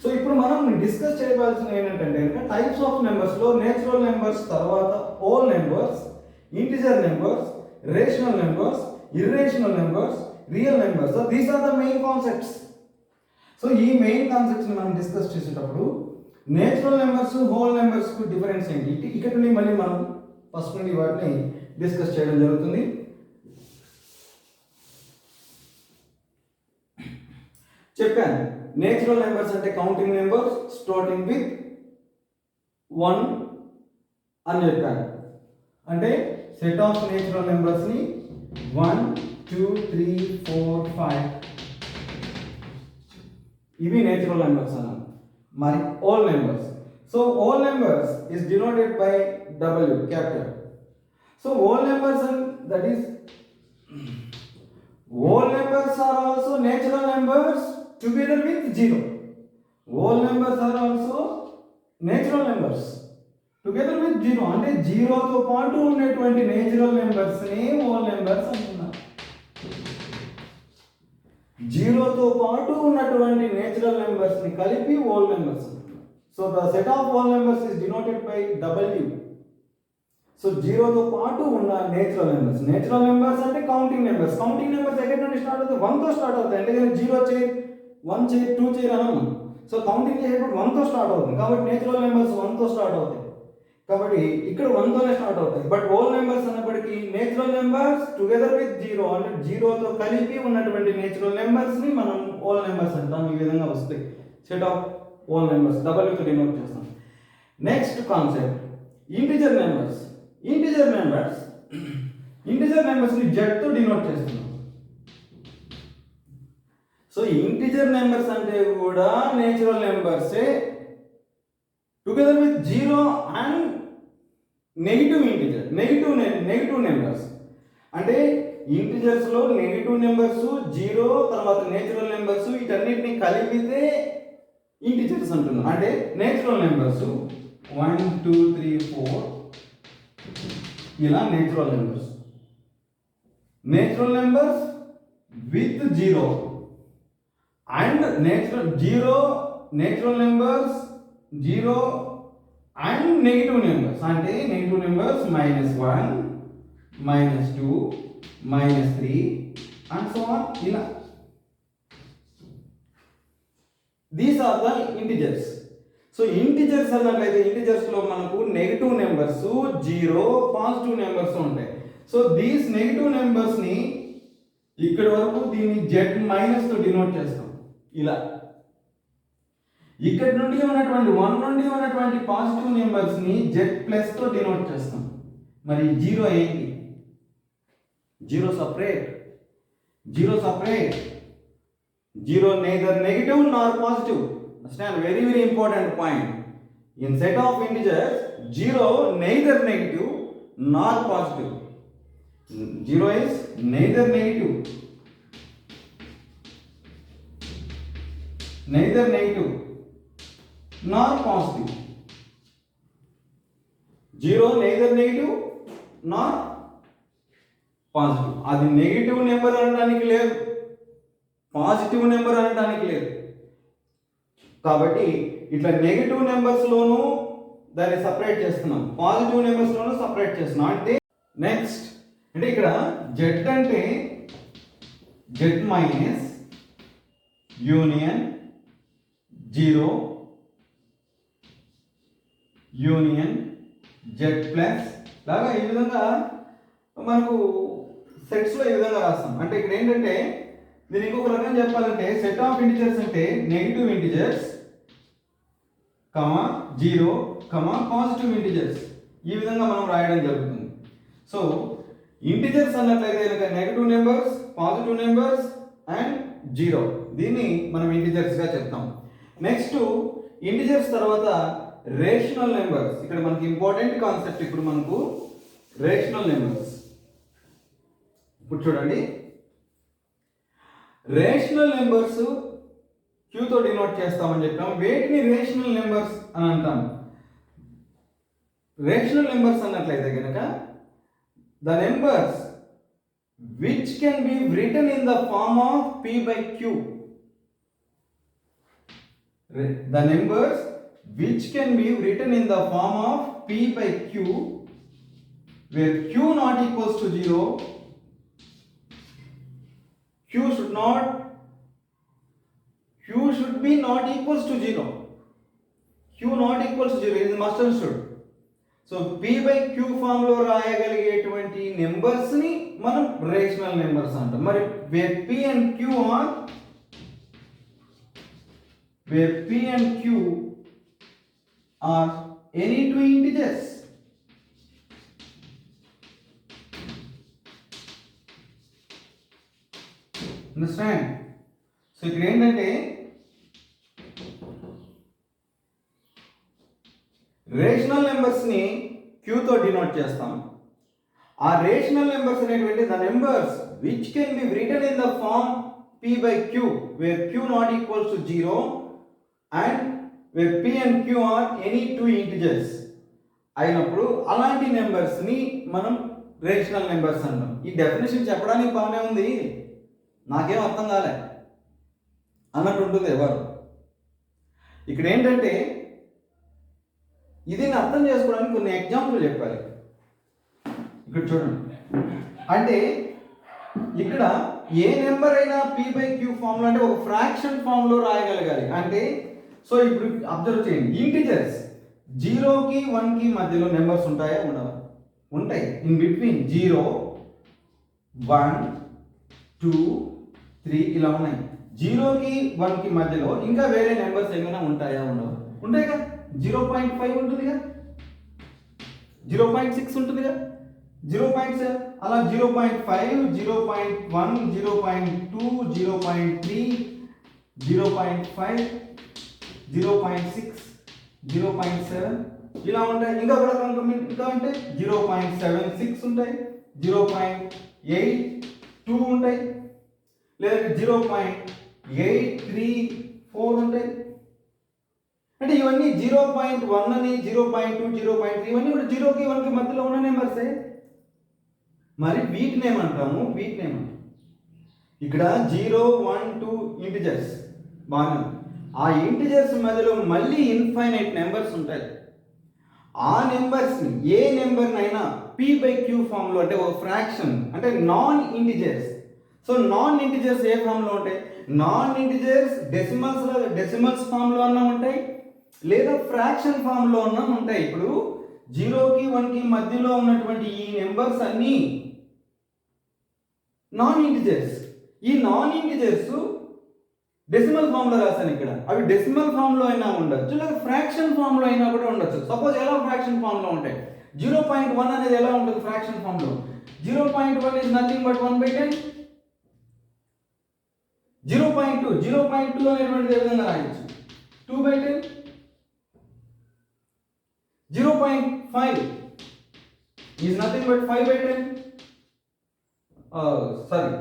సో ఇప్పుడు మనం డిస్కస్ చేయవలసిన ఏంటంటే టైప్స్ ఆఫ్ నెంబర్స్ లో నేచురల్ నెంబర్స్ తర్వాత whole numbers, integer numbers, rational numbers, irrational numbers, real numbers. So these are the main concepts. So ఈ మెయిన్ కాన్సెప్ట్స్ మనం డిస్కస్ చేసేటప్పుడు నేచురల్ నెంబర్స్, హోల్ నెంబర్స్ కు డిఫరెన్స్ ఏంటి, ఇక్కడ నుండి మళ్ళీ మనం ఫస్ట్ నుండి వాటిని డిస్కస్ చేయడం జరుగుతుంది. చెప్పాను నేచురల్ నెంబర్స్ అంటే కౌంటింగ్ నెంబర్స్ స్టార్టింగ్ విత్ 1 అని చెప్పాను. అంటే సెట్ ఆఫ్ నేచురల్ నెంబర్స్ ని 1 2 3 4 5 ఇవి నేచురల్ నెంబర్స్ అన్నాను. మరి whole numbers, so whole numbers is denoted by W capital. So whole numbers that is whole numbers are also natural numbers together with 0. Whole numbers are also natural numbers together with 0. అంటే 0 తో పాటు ఉన్నటువంటి natural numbers ని whole numbers అంటున్నారు. 0 తో పాటు ఉన్నటువంటి natural numbers ని కలిపి హోల్ నెంబర్స్ అంటున్నారు. So the set of whole numbers is denoted by W. So 0 తో పాటు ఉన్న నేచురల్ నెంబర్స్, నేచురల్ నెంబర్స్ అంటే కౌంటింగ్ నెంబర్స్. కౌంటింగ్ నెంబర్స్ ఎక్కడి నుండి స్టార్ట్ అవుతాయి? 1 తో స్టార్ట్ అవుతాయి. అంటే 0 చేయి 1 చేయి 2 చేయి అనము. సో కౌంటింగ్ చేసేటప్పుడు 1 తో స్టార్ట్ అవుతుంది. కాబట్టి నేచురల్ నెంబర్స్ 1 తో స్టార్ట్ అవుతాయి. కాబట్టి ఇక్కడ 1 తోనే స్టార్ట్ అవుతాయి. బట్ హోల్ నెంబర్స్ అన్నప్పటికీ నేచురల్ నెంబర్స్ టుగెదర్ విత్ 0 అంటే 0 తో కలిపి ఉన్నటువంటి నేచురల్ నెంబర్స్ ని మనం హోల్ నెంబర్స్ అంటాం. ఈ విధంగా వస్తాయి set of whole numbers. W తో డినోట్ చేస్తాం. Next concept integer numbers. Integer numbers ని Z తో డినోట్ చేస్తున్నాం. సో ఇంటిజర్ నెంబర్స్ అంటే కూడా నేచురల్ నెంబర్సే together with 0 and negative integer, negative numbers. అంటే ఇంటిజర్స్ లో నెగిటివ్ నెంబర్స్ 0 తర్వాత నేచురల్ నెంబర్స్ వీటన్నిటిని కలిపితే ఇంటిజర్స్ అంటున్నాం. అంటే నేచురల్ నెంబర్స్ 1 2 3 4 ఇలా natural numbers with 0 and natural numbers 0 and negative numbers. అంటే negative numbers -1 -2 -3 and so on. ఇలా these are the integers. So integers అన్నట్లయితే ఇంటిజర్స్ లో మనకు నెగిటివ్ నెంబర్స్ 0 పాజిటివ్ నెంబర్స్ ఉంటాయి. సో దీస్ నెగిటివ్ నెంబర్స్ ని ఇక్కడ వరకు దీన్ని Z- తో డినోట్ చేస్తాం. ఇలా ఇక్కడ నుండి ఉన్నటువంటి 1 నుండి ఉన్నటువంటి పాజిటివ్ నెంబర్స్ ని Z+ తో డినోట్ చేస్తాం. మరి 0 ఏంటి? 0 separate. 0 neither negative nor positive. Understand? Very important point. In set of integers, 0 neither negative nor positive. 0 is neither negative nor positive. 0 neither negative nor positive. అది నెగిటివ్ నెంబర్ అనడానికి లేదు, positive number అనడానికి లేదు. కాబట్టి ఇట్లా నెగిటివ్ నెంబర్స్ లోను దాన్ని separate చేస్తున్నాం, positive numbers లోను separate చేస్తున్నాం. అంటే నెక్స్ట్ అంటే ఇక్కడ జెడ్ అంటే Z minus union 0 union Z plus లాగా ఈ విధంగా మనకు సెట్స్లో ఈ విధంగా రాస్తాం. అంటే ఇక్కడ ఏంటంటే దీనికి ఇంకొక రకంగా చెప్పాలంటే సెట్ ఆఫ్ ఇంటిజర్స్ అంటే నెగిటివ్ ఇంటిజర్స్ కమా 0 కమా పాజిటివ్ ఇంటిజర్స్ ఈ విధంగా మనం రాయడం జరుగుతుంది. సో ఇంటిజర్స్ అన్నట్లయితే కనుక negative numbers, positive numbers and 0 దీన్ని మనం ఇంటిజర్స్గా చెప్తాం. నెక్స్ట్ ఇంటిజర్స్ తర్వాత రేషనల్ నెంబర్స్. ఇక్కడ మనకి ఇంపార్టెంట్ కాన్సెప్ట్ ఇప్పుడు మనకు రేషనల్ నెంబర్స్. ఇప్పుడు చూడండి, రేషనల్ నెంబర్స్ క్యూతో డినోట్ చేస్తామని చెప్పాము. వేటిని రేషనల్ నెంబర్స్ అని అంటాం. రేషనల్ నెంబర్స్ అన్నట్లయితే కనుక the numbers which can be written in the form of p by q. The numbers which can be written in the form of p by q where q not equals to 0, q should be not equals to 0. q not equals to 0 is must and should. So p by q form లో రాయగలిగేటువంటి numbers ని మనం rational numbers అంటాం. మరి where p and q are any two integers. Understand? So ఇక్కడ ఏంటంటే rational numbers ని q తో డినోట్ చేస్తాం. ఆ రేషనల్ నెంబర్స్ అనేటువంటి the numbers which can be written in the form p by q where q not equals to 0 and where p and q are any two integers అయినప్పుడు అలాంటి numbers ని మనం rational numbers అంటాం. ఈ definition చెప్పడానికి బాగానే ఉంది, నాకేం అర్థం కాలే అన్నట్టు ఉంటుంది ఎవరు. ఇక్కడ ఏంటంటే ఇది అర్థం చేసుకోవడానికి కొన్ని ఎగ్జాంపుల్ చెప్పాలి. ఇక్కడ చూడండి, అంటే ఇక్కడ ఏ నెంబర్ అయినా p by q ఫామ్ లో అంటే ఒక ఫ్రాక్షన్ ఫామ్ లో రాయగలగాలి. అంటే సో ఇప్పుడు అబ్జర్వ్ చేయండి, ఇంటిజర్స్ 0కి 1కి మధ్యలో నెంబర్స్ ఉంటాయా? ఉండవా? ఉంటాయి. ఇన్ బిట్వీన్ 0 1 2 3 ఇలా ఉన్నాయి. 0కి 1కి మధ్యలో ఇంకా వేరే నెంబర్స్ ఏమైనా ఉంటాయా? ఉండవా? ఉంటాయి కదా. 0.5 ఉంటుందిగా, 0.6 ఉంటుందిగా, 0.7 అలా 0.5 0.1 0.2 0.3 0.5 0.6 0.7 ఇలా ఉంటాయి. ఇంకా కూడా ఇంకా అంటే 0.76 ఉంటాయి, 0.82 ఉంటాయి, లేదంటే 0.834 ఉంటాయి. అంటే ఇవన్నీ 0.1 అని 0.2 0.3 ఇవన్నీ కూడా 0కి 1కి మధ్యలో ఉన్న నెంబర్సే. మరి వీటిని ఏమంటాము? ఇక్కడ 0 1 2 ఇంటిజర్స్ బాగా, ఆ ఇంటిజర్స్ మధ్యలో మళ్ళీ ఇన్ఫైనైట్ నెంబర్స్ ఉంటాయి. ఆ నెంబర్స్ని ఏ నెంబర్నైనా p by q ఫామ్లో అంటే ఒక ఫ్రాక్షన్ అంటే non integers. So non integers ఏ ఫామ్లో ఉంటాయి? నాన్ ఇంటిజర్స్ డెసిమల్స్ ఫామ్లో అన్నా ఉంటాయి, లేదా ఫ్రాక్షన్ ఫామ్లో అన్నా ఉంటాయి. ఇప్పుడు 0కి 1కి మధ్యలో ఉన్నటువంటి ఈ నెంబర్స్ అన్నీ నాన్ ఇంటిజర్స్. ఈ నాన్ ఇంటిజర్స్ డెసిమల్ ఫామ్లో రాశాను ఇక్కడ. అవి డెసిమల్ ఫామ్లో అయినా ఉండొచ్చు, లేదా ఫ్రాక్షన్ ఫామ్లో అయినా కూడా ఉండొచ్చు. సపోజ్ ఎలా ఫ్రాక్షన్ ఫామ్లో ఉంటాయి? 0.1 అనేది ఎలా ఉంటుంది ఫ్రాక్షన్ ఫామ్లో? 0.1 is nothing but 1/10. 0.2 అనేటువంటిది ఏ విధంగా రాయొచ్చు? 2/10. 0.5 is nothing but 5/10. Sorry.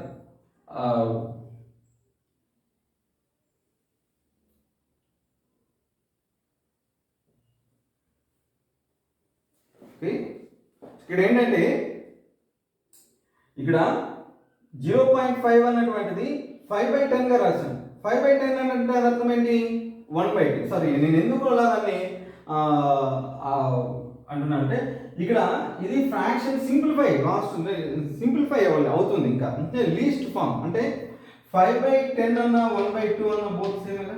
ఇక్కడ ఏంటంటే ఇక్కడ 0.5 అన్నటువంటిది 5/10 గా రాశాను. 5/10 అంటే అర్థం ఏంటి? 1/10. సారీ, నేను ఎందుకు అలా దాన్ని అంటున్నా అంటే ఇక్కడ ఇది ఫ్రాక్షన్ సింప్లిఫై అవుతుంది ఇంకా అంటే లీస్ట్ ఫామ్ అంటే 5/10 అన్న 1/2 అన్న బోత్ సేమ్ కదా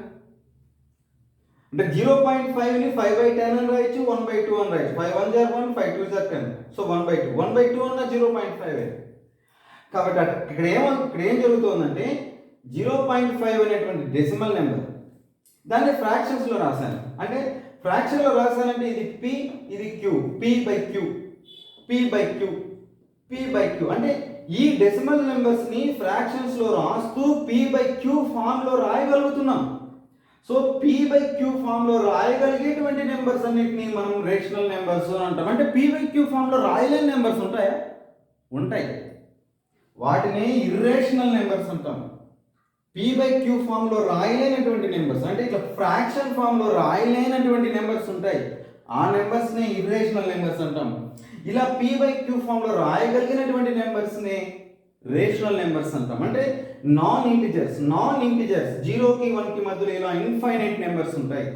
అంటే 0.5ని 5/10 అని రాయొచ్చు 1/2 అని రాయొచ్చు 5 1 jar 1 5 2 jar 10 సో 1/2 అన్న 0.5 కాబట్టి ఇక్కడ ఏం జరుగుతుందంటే 0.5 అనేటువంటి డెసిమల్ నెంబర్ దాన్ని ఫ్రాక్షన్స్లో రాశాను అంటే ఫ్రాక్షన్లో రాశానంటే ఇది p ఇది q p/q అంటే ఈ డెసిమల్ నెంబర్స్ని ఫ్రాక్షన్స్లో రాస్తూ p/q ఫామ్లో రాయగలుగుతున్నాం సో p/q ఫామ్లో రాయగలిగేటువంటి నెంబర్స్ అన్నిటిని మనం రేషనల్ నెంబర్స్ అని అంటాం అంటే p/q ఫామ్లో రాయలేని నెంబర్స్ ఉంటాయా ఉంటాయి వాటిని ఇర్రేషనల్ నెంబర్స్ అంటాం p/q ఫామ్లో రాయలేనటువంటి నెంబర్స్ అంటే ఇట్లా ఫ్రాక్షన్ ఫామ్లో రాయలేనటువంటి నెంబర్స్ ఉంటాయి ఆ నెంబర్స్ని ఇర్రేషనల్ నెంబర్స్ అంటాం ఇలా p/q ఫామ్లో రాయగలిగినటువంటి నెంబర్స్ని రేషనల్ నెంబర్స్ అంటాం అంటే నాన్ ఇంటిజర్స్ 0కి 1కి మధ్యలో ఇలా ఇన్ఫైనైట్ నెంబర్స్ ఉంటాయి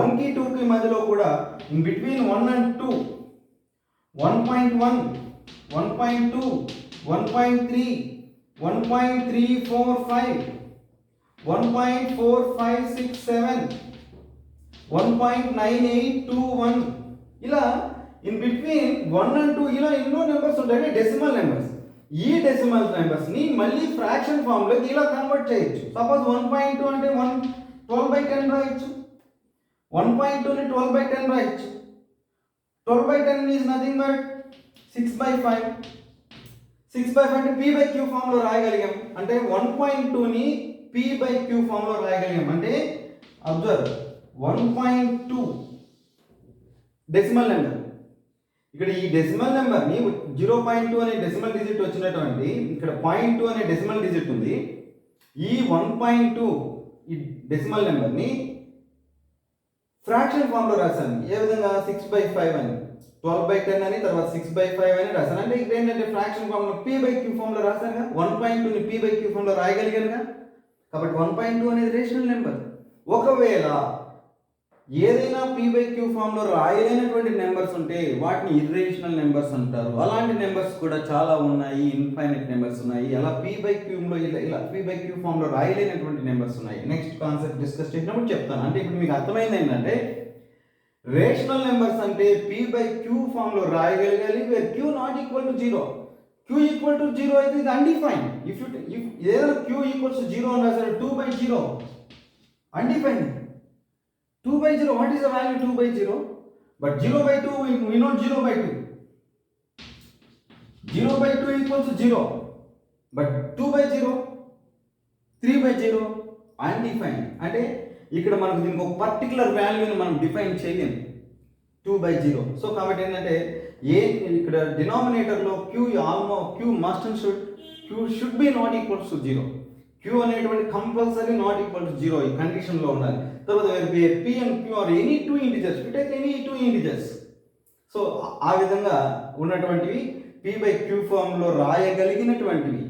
1కి 2కి మధ్యలో కూడా ఇన్ బిట్వీన్ 1 and 2 1.1 1.2 1.3 1.345 1.4567 1.9821 ఇలా ఇన్ బిట్వీన్ 1 and 2 ఇలా ఎన్నో నెంబర్స్ ఉంటాయి డెసిమల్ నెంబర్స్ ఈ డెసిమల్ నెంబర్స్ని మళ్ళీ ఫ్రాక్షన్ ఫామ్లో ఇలా కన్వర్ట్ చేయొచ్చు సపోజ్ 1.2 అంటే 12/10 రాయొచ్చు 1.2ని 12/10 రాయొచ్చు 12/10 ఈజ్ నథింగ్ బట్ 6/5 అంటే p/q ఫామ్లో రాయగలిగాం అంటే 1.2ని p/q ఫామ్లో రాయగలిగాం అంటే అబ్జర్వ్ 1.2 డెసిమల్ నెంబర్ ఇక్కడ ఈ డెసిమల్ నెంబర్ని 0.2 అనే డెసిమల్ డిజిట్ వచ్చినటువంటి ఇక్కడ 0.2 అనే డెసిమల్ డిజిట్ ఉంది ఈ 1.2 ఈ డెసిమల్ నెంబర్ని ఫ్రాక్షన్ ఫామ్లో రాశాను ఏ విధంగా 6/5 అని 12/10 అని తర్వాత 6/5 అని రాశాను అంటే ఇక్కడ ఏంటంటే ఫ్రాక్షన్ ఫామ్లో p/q ఫామ్లో రాశానుగా 1.2ని p/q ఫామ్లో రాయగలిగానుగా కాబట్టి 1.2 అనేది రేషనల్ నెంబర్ ఒకవేళ ఏదైనా p/q ఫామ్లో రాయలేనటువంటి నెంబర్స్ ఉంటే వాటిని ఇర్రేషనల్ నెంబర్స్ అంటారు అలాంటి నెంబర్స్ కూడా చాలా ఉన్నాయి ఇన్ఫైనైట్ నెంబర్స్ ఉన్నాయి అలా p/qలో ఇలా p/q ఫామ్లో రాయలేనటువంటి నెంబర్స్ ఉన్నాయి నెక్స్ట్ కాన్సెప్ట్ డిస్కస్ చేసినప్పుడు చెప్తాను అంటే ఇప్పుడు మీకు అర్థమైంది ఏంటంటే రేషనల్ నెంబర్స్ అంటే p/q ఫామ్లో రాయగలగాలి where q not equal to 0 q equal to 0 అయితే ఇది అన్డిఫైన్డ్ ఇఫ్ ఏదైనా q ఈక్వల్స్ 0 అని రాశారు 2/0 undefined 2/0 what is the value 2/0 but 0/2 we know 0/2 0/2 equals 0 but 2/0 3/0 undefined అంటే ఇక్కడ మనకు దీనికి ఒక పర్టికులర్ వాల్యూని మనం డిఫైన్ చేయలేం 2/0 సో కాబట్టి ఏంటంటే ఇక్కడ డినామినేటర్లో q must and should be not equals to 0 q అనేటువంటి కంపల్సరీ నాట్ ఈక్వల్ టు 0 ఈ కండిషన్లో ఉండాలి తర్వాత p and q are any two integers we take any two integers so ఆ విధంగా ఉన్నటువంటివి p/q ఫామ్లో రాయగలిగినటువంటివి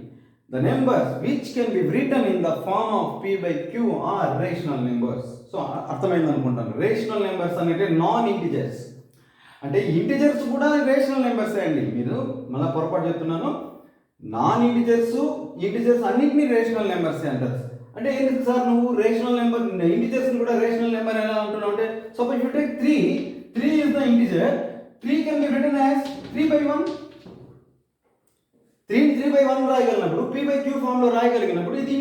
the numbers which can be written in the form of p/q are rational numbers so అర్థమైంది అనుకుంటాను రేషనల్ నెంబర్స్ అనేది non integers అంటే integers కూడా రేషనల్ నెంబర్స్ అండి మీరు మళ్ళీ పొరపాటు చెప్తున్నాను నాన్ ఇంటిజర్స్ అన్నిటినీ రేషనల్ నెంబర్స్ అంటారు అంటే ఏంటి సార్ నువ్వు రేషనల్ నెంబర్ ఇంటిజర్స్ కూడా రేషనల్ నెంబర్ ఎలా అంటున్నావు అంటే suppose you take 3 is the integer 3 can be written as 3/1 3/1 రాయగలిగినప్పుడు p/q ఫామ్లో రాయగలిగినప్పుడు ఇది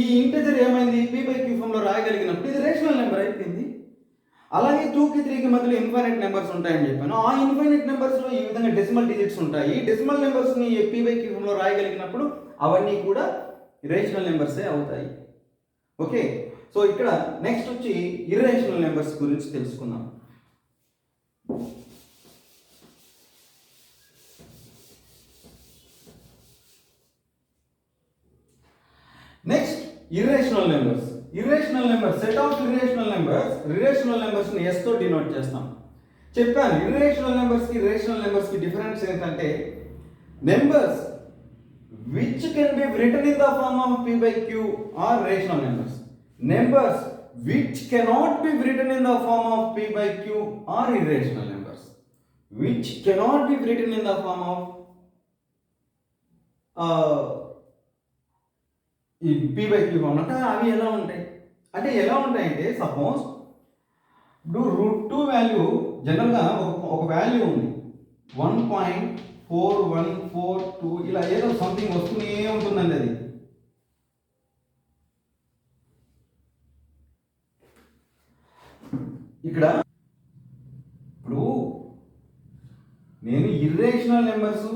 ఈ ఇంటిజర్ ఏమైంది p/q ఫామ్లో రాయగలిగినప్పుడు ఇది రేషనల్ నెంబర్ అయిపోయింది అలాగే 2కి 3కి మధ్యలో ఇన్ఫైనైట్ నెంబర్స్ ఉంటాయని చెప్పాను ఆ ఇన్ఫైనైట్ నెంబర్స్లో ఈ విధంగా డెసిమల్ డిజిట్స్ ఉంటాయి డెసిమల్ నెంబర్స్ని p/q ఫామ్లో రాయగలిగినప్పుడు అవన్నీ కూడా రేషనల్ నెంబర్సే అవుతాయి ఓకే సో ఇక్కడ నెక్స్ట్ వచ్చి ఇర్రేషనల్ నెంబర్స్ గురించి తెలుసుకుందాం next irrational numbers set of irrational numbers ని s తో డినోట్ చేస్తాం చెప్పాను ఇర్రేషనల్ నెంబర్స్ కి రేషనల్ నెంబర్స్ కి డిఫరెన్స్ ఏంటంటే numbers which can be written in the form of p/q are rational numbers which cannot be written in the form of p/q are irrational numbers which cannot be written in the form of ఈ p by q form. అంటే అవి ఎలా ఉంటాయి అంటే suppose ఇప్పుడు √2 value జనరల్గా ఒక value ఉంది 1.4142 ఇలా ఏదో సంథింగ్ వస్తూనే ఉంటుందండి. అది ఇక్కడ ఇప్పుడు నేను ఇర్రేషనల్ నెంబర్స్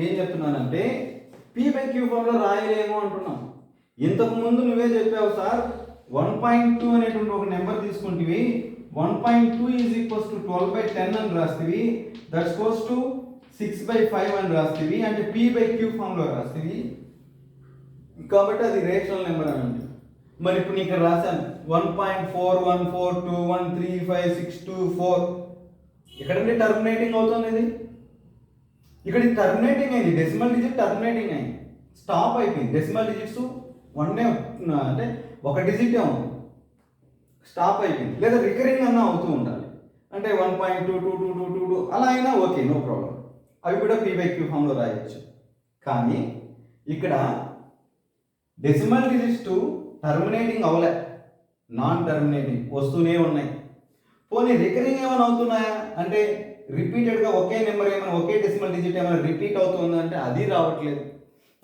ఏం చెప్తున్నానంటే p by q ఫార్మ్లో రాయలేము అంటున్నాం. ఇంతకు ముందు నువ్వే చెప్పావు సార్ 1.2 అనేటువంటి ఒక నెంబర్ తీసుకుంటేవి 1.2 ఈజ్ ఈక్వల్స్ టు 12/10 అని రాస్తేవి, దట్స్ ఈక్వల్స్ టు 6/5 అని రాస్తేవి, అంటే p by q ఫామ్లో రాస్తేవి, కాబట్టి అది రేషనల్ నెంబర్ అని అంటే. మరి ఇప్పుడు నేను ఇక్కడ రాశాను 1.4142135624 ఇక్కడంటే టర్మినేటింగ్ అవుతుంది. ఇది ఇక్కడ టర్మినేటింగ్ అయింది, డెసిమల్ డిజిట్ టర్మినేటింగ్ అయింది, స్టాప్ అయిపోయింది. డెసిమల్ డిజిట్స్ వన్నే అంటే ఒక డిజిటే ఉంది, స్టాప్ అయిపోయింది. లేదా రికరింగ్ అన్నా అవుతూ ఉండాలి, అంటే 1.2222 అలా అయినా ఓకే, నో ప్రాబ్లం. అవి కూడా p by q ఫామ్లో రాయొచ్చు. కానీ ఇక్కడ డెసిమల్ డిజిట్స్ టర్మినేటింగ్ అవలే, నాన్ టర్మినేటింగ్ వస్తూనే ఉన్నాయి. పోనీ రికరింగ్ ఏమైనా అవుతున్నాయా అంటే రిపీటెడ్గా ఒకే నెంబర్ ఏమైనా ఒకే డెసిమల్ డిజిట్ ఏమైనా రిపీట్ అవుతుందంటే అది రావట్లేదు.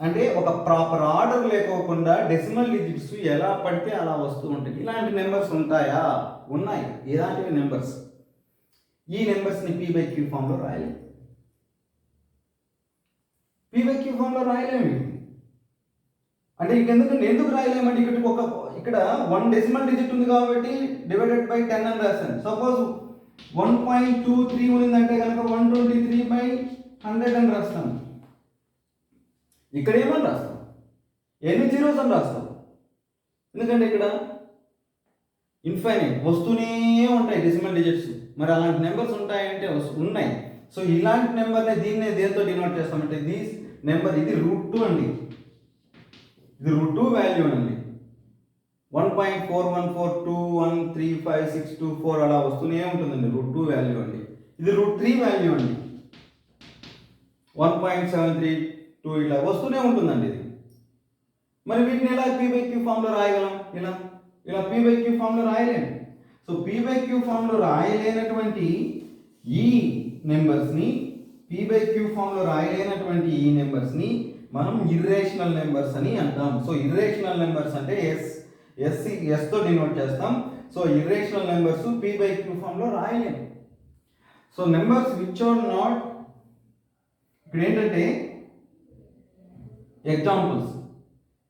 అంటే ఒక ప్రాపర్ ఆర్డర్ లేకోకుండా డెసిమల్ డిజిట్స్ ఎలా పడితే అలా వస్తూ ఉంటాయి. ఇలాంటి నెంబర్స్ ఉంటాయా? ఉన్నాయి. ఇలాంటివి నెంబర్స్, ఈ నెంబర్స్ని p by q ఫామ్లో రాయలేము. p by q ఫామ్లో రాయలేము. అంటే ఎందుకు రాయలేమంటే ఇక్కడ 1 డెసిమల్ డిజిట్ ఉంది కాబట్టి /10 అని రాస్తాను. సపోజ్ 1.23 ఉందంటే కనుక 123/100 అని రాస్తాను. ఇక్కడ ఏమని రాస్తాం? ఎన్ని జీరోస్ అని రాస్తాం. ఎందుకంటే ఇక్కడ ఇన్ఫైనైట్ వస్తూనే ఉంటాయి డెసిమల్ డిజిట్స్. మరి అలాంటి నెంబర్స్ ఉంటాయంటే ఉన్నాయి. సో ఇలాంటి నెంబర్ని దీన్నే దేంతో డినోట్ చేస్తామంటే దీస్ నెంబర్, ఇది √2 అండి, ఇది √2 వాల్యూ అండి. 1.4142135624 అలా వస్తూనే ఉంటుందండి, √2 వాల్యూ అండి. ఇది √3 వాల్యూ అండి, 1.732 ఇలా వస్తూనే ఉంటుందండి ఇది. మరి వీటిని ఎలా p by q ఫామ్లో రాయగలం? ఇలా p by q ఫామ్లో రాయలేము. సో p by q ఫామ్లో రాయలేనటువంటి ఈ నెంబర్స్ని, p by q ఫామ్లో రాయలేనటువంటి ఈ నెంబర్స్ని మనం ఇర్రేషనల్ నెంబర్స్ అని అంటాం. సో ఇర్రేషనల్ నెంబర్స్ అంటే s తో డినోట్ చేస్తాం. So irrational numbers p by q ఫామ్లో రాయలేము. So numbers which are not, ఇక్కడ ఏంటంటే ఎగ్జాంపుల్స్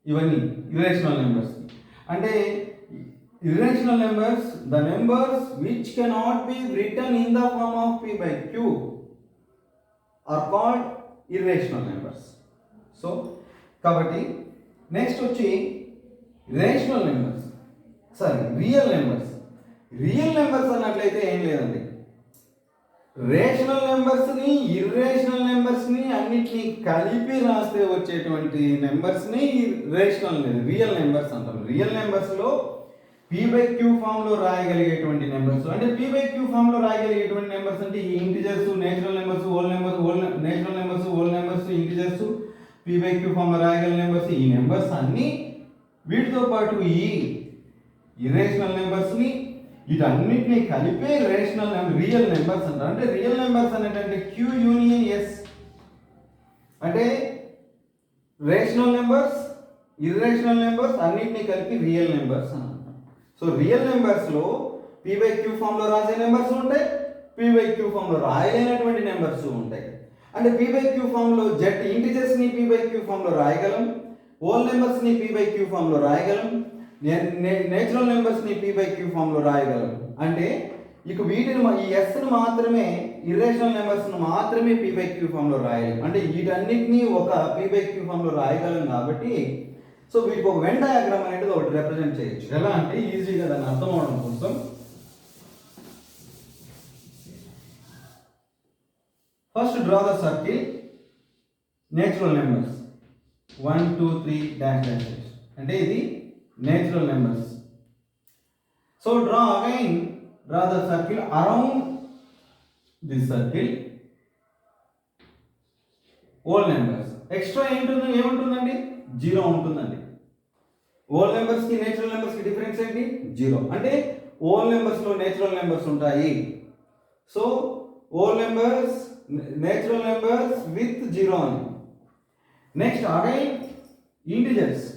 ఇవన్నీ ఇర్రేషనల్ నెంబర్స్. అంటే irrational numbers, the numbers which cannot be written in the form of p by q are called irrational numbers. So కాబట్టి next వచ్చి rational numbers, real numbers. Real numbers అన్నట్లయితే ఏం లేదండి, rational నెంబర్స్ని irrational నెంబర్స్ని అన్నిటినీ కలిపి రాస్తే వచ్చేటువంటి నెంబర్స్ని రియల్ నెంబర్స్ అంటాం. రియల్ నెంబర్స్లో p by q ఫామ్లో రాయగలిగేటువంటి నెంబర్స్, అంటే p by q ఫామ్లో రాయగలిగేటువంటి నెంబర్స్ అంటే ఈ integers, natural numbers, whole numbers, natural numbers, whole numbers, integers, p by q ఫామ్లో రాయగల నెంబర్స్. ఈ నెంబర్స్ అన్నీ వీటితో పాటు ఈ ఇర్రేషనల్ నెంబర్స్ని వీటన్నిటిని కలిపే రియల్ నెంబర్స్ అంటారు. అంటే రియల్ నెంబర్స్ అనేటంటే q యూనియన్ s, అంటే రేషనల్ నెంబర్స్, ఇర్రేషనల్ నెంబర్స్ అన్నిటిని కలిపి రియల్ నెంబర్స్ అని అంటాం. సో రియల్ నెంబర్స్లో p by q ఫామ్లో రాసే నెంబర్స్ ఉంటాయి, p by q ఫామ్లో రాయలేనటువంటి నెంబర్స్ ఉంటాయి. అంటే p by q ఫామ్లో ఇంటిజర్స్ని p by q ఫామ్లో రాయగలం, హోల్ నెంబర్స్ని p by q ఫామ్లో రాయగలం, నేచురల్ నెంబర్స్ని p by q ఫామ్లో రాయగలం. అంటే ఇక వీటిని ఈ ఎస్ను మాత్రమే, ఇర్రేషనల్ నెంబర్స్ను మాత్రమే p by q ఫామ్లో రాయలేం. అంటే వీటన్నిటినీ ఒక p by q ఫామ్లో రాయగలం కాబట్టి సో వీటికి ఒక వెన్ డయాగ్రామ్ అనేది ఒకటి రిప్రజెంట్ చేయొచ్చు. ఎలా అంటే ఈజీగా దాన్ని అర్థం అవడం కోసం first draw the circle natural numbers 1 2 3 dash dash, అంటే ఇది natural numbers. So draw the circle around this circle whole numbers. Extra ఏముంటుందండి? జీరో ఉంటుందండి. హోల్ నెంబర్స్కి నేచురల్ నెంబర్స్కి డిఫరెన్స్ ఏంటి? జీరో. అంటే హోల్ నెంబర్స్లో నేచురల్ నెంబర్స్ ఉంటాయి. So whole numbers natural numbers with zero అని. Next again integers.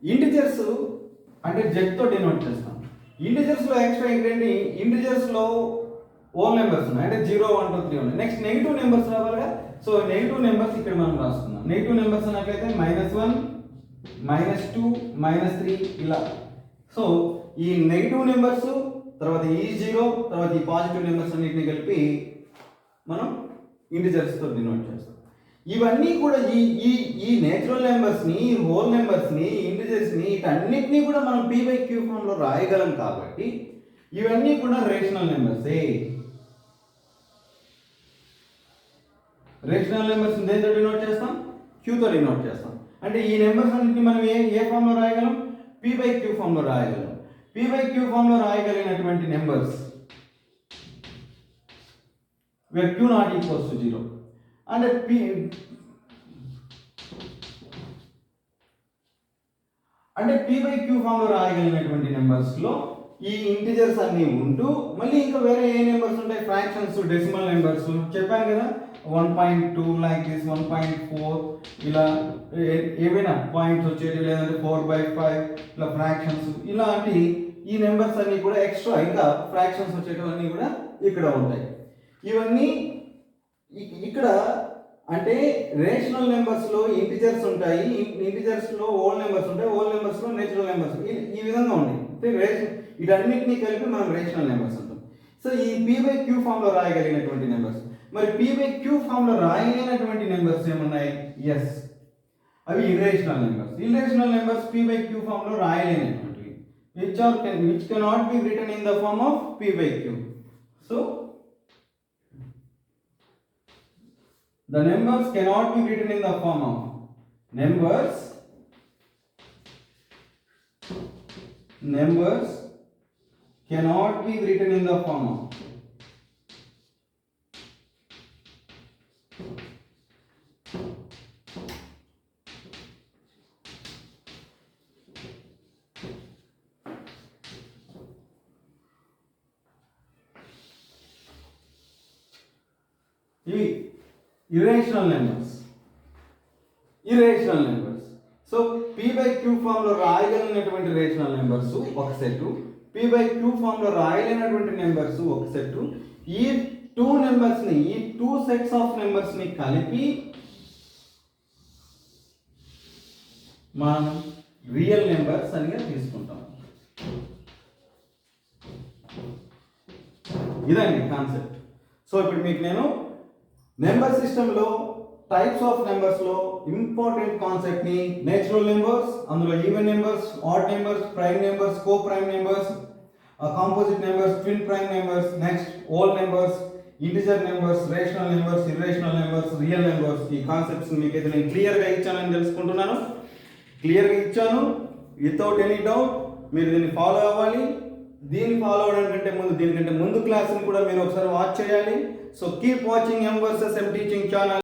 ఇంటిజర్స్ అంటే జెడ్తో డినోట్ చేస్తాం. ఇంటిజర్స్లో ఎక్స్ట్రా ఏంటంటే ఇంటిజర్స్లో హోల్ నెంబర్స్ ఉన్నాయి, అంటే 0, 1, 2, 3 ఉన్నాయి. నెక్స్ట్ నెగిటివ్ నెంబర్స్ రావాలిగా. సో నెగిటివ్ నెంబర్స్ ఇక్కడ మనం రాస్తున్నాం. నెగిటివ్ నెంబర్స్ అన్నట్లయితే -1, -2, -3 ఇలా. సో ఈ నెగిటివ్ నెంబర్స్ తర్వాత ఈ 0 తర్వాత ఈ పాజిటివ్ నెంబర్స్ అన్నిటిని కలిపి మనం ఇంటిజర్స్తో డినోట్ చేస్తాం. ఇవన్నీ కూడా ఈ నేచురల్ నెంబర్స్ని, హోల్ నెంబర్స్ని, ఇంటిజర్స్ని వీటన్నిటినీ కూడా మనం p/q ఫామ్లో రాయగలం కాబట్టి ఇవన్నీ కూడా రేషనల్ నెంబర్సే. రేషనల్ నెంబర్స్ దేంతో డినోట్ చేస్తాం? క్యూతో డినోట్ చేస్తాం. అంటే ఈ నెంబర్స్ అన్నింటినీ మనం ఏ ఫామ్లో రాయగలం? p/q ఫామ్లో రాయగలం. p/q ఫామ్లో రాయగలిగినటువంటి numbers where q not equals to 0 అంటే p/q ఫామ్లో రాయగలిగినటువంటి నెంబర్స్లో ఈ ఇంటిజర్స్ అన్నీ ఉంటూ మళ్ళీ ఇంకా వేరే ఏ నెంబర్స్ ఉంటాయి? ఫ్రాక్షన్స్, డెసిమల్ నెంబర్స్ చెప్పాను కదా, 1.2 లైక్ దిస్, 1.4 ఇలా ఏవైనా పాయింట్స్ వచ్చేవి, లేదంటే 4/5 ఇలా ఫ్రాక్షన్స్, ఇలాంటి ఈ నెంబర్స్ అన్నీ కూడా ఎక్స్ట్రా ఇంకా ఫ్రాక్షన్స్ వచ్చేటివన్నీ కూడా ఇక్కడ ఉంటాయి. ఇవన్నీ ఇక్కడ అంటే రేషనల్ నెంబర్స్లో ఇంటిజర్స్ ఉంటాయి, ఇంటిజర్స్లో హోల్ నెంబర్స్ ఉంటాయి, హోల్ నెంబర్స్లో నేచురల్ నెంబర్స్ ఈ విధంగా ఉన్నాయి. అంటే వీటన్నిటిని కలిపి మనం రేషనల్ నెంబర్స్ అంటాం. సో ఈ p/q ఫామ్లో రాయగలిగినటువంటి నెంబర్స్. మరి p/q ఫామ్లో రాయలేనటువంటి నెంబర్స్ ఏమున్నాయి? ఎస్, అవి irrational numbers. Irrational numbers p/q ఫామ్లో రాయలేనటువంటివి, which cannot be written in the form of p/q. So the numbers cannot be written in the form of numbers cannot be written in the form of irrational numbers. So p/q ఫామ్లో రాయగలిగినటువంటి rational numbers ఒక set, p/q ఫామ్లో రాయలేనటువంటి numbers ఒక set. ఈ two నెంబర్స్ని, ఈ two sets of నెంబర్స్ని కలిపి మనం real numbers అని తీసుకుంటాం. ఇదండి కాన్సెప్ట్. సో ఇప్పుడు మీకు నేను నెంబర్ సిస్టంలో టైప్స్ ఆఫ్ నెంబర్స్లో ఇంపార్టెంట్ కాన్సెప్ట్ని, నేచురల్ నెంబర్స్, అందులో even numbers, odd numbers, prime numbers, co prime numbers, composite numbers, twin prime numbers, next whole numbers, integer numbers, rational numbers, irrational numbers, real numbers, ఈ concepts మీకైతే నేను క్లియర్గా ఇచ్చానని తెలుసుకుంటున్నాను. క్లియర్గా ఇచ్చాను, వితౌట్ ఎనీ డౌట్ మీరు దీన్ని ఫాలో అవ్వాలి. దీన్ని ఫాలో అవడానికంటే ముందు, దీనికంటే ముందు క్లాస్ని కూడా మీరు ఒకసారి వాచ్ చేయాలి. So keep watching M vs M teaching channel.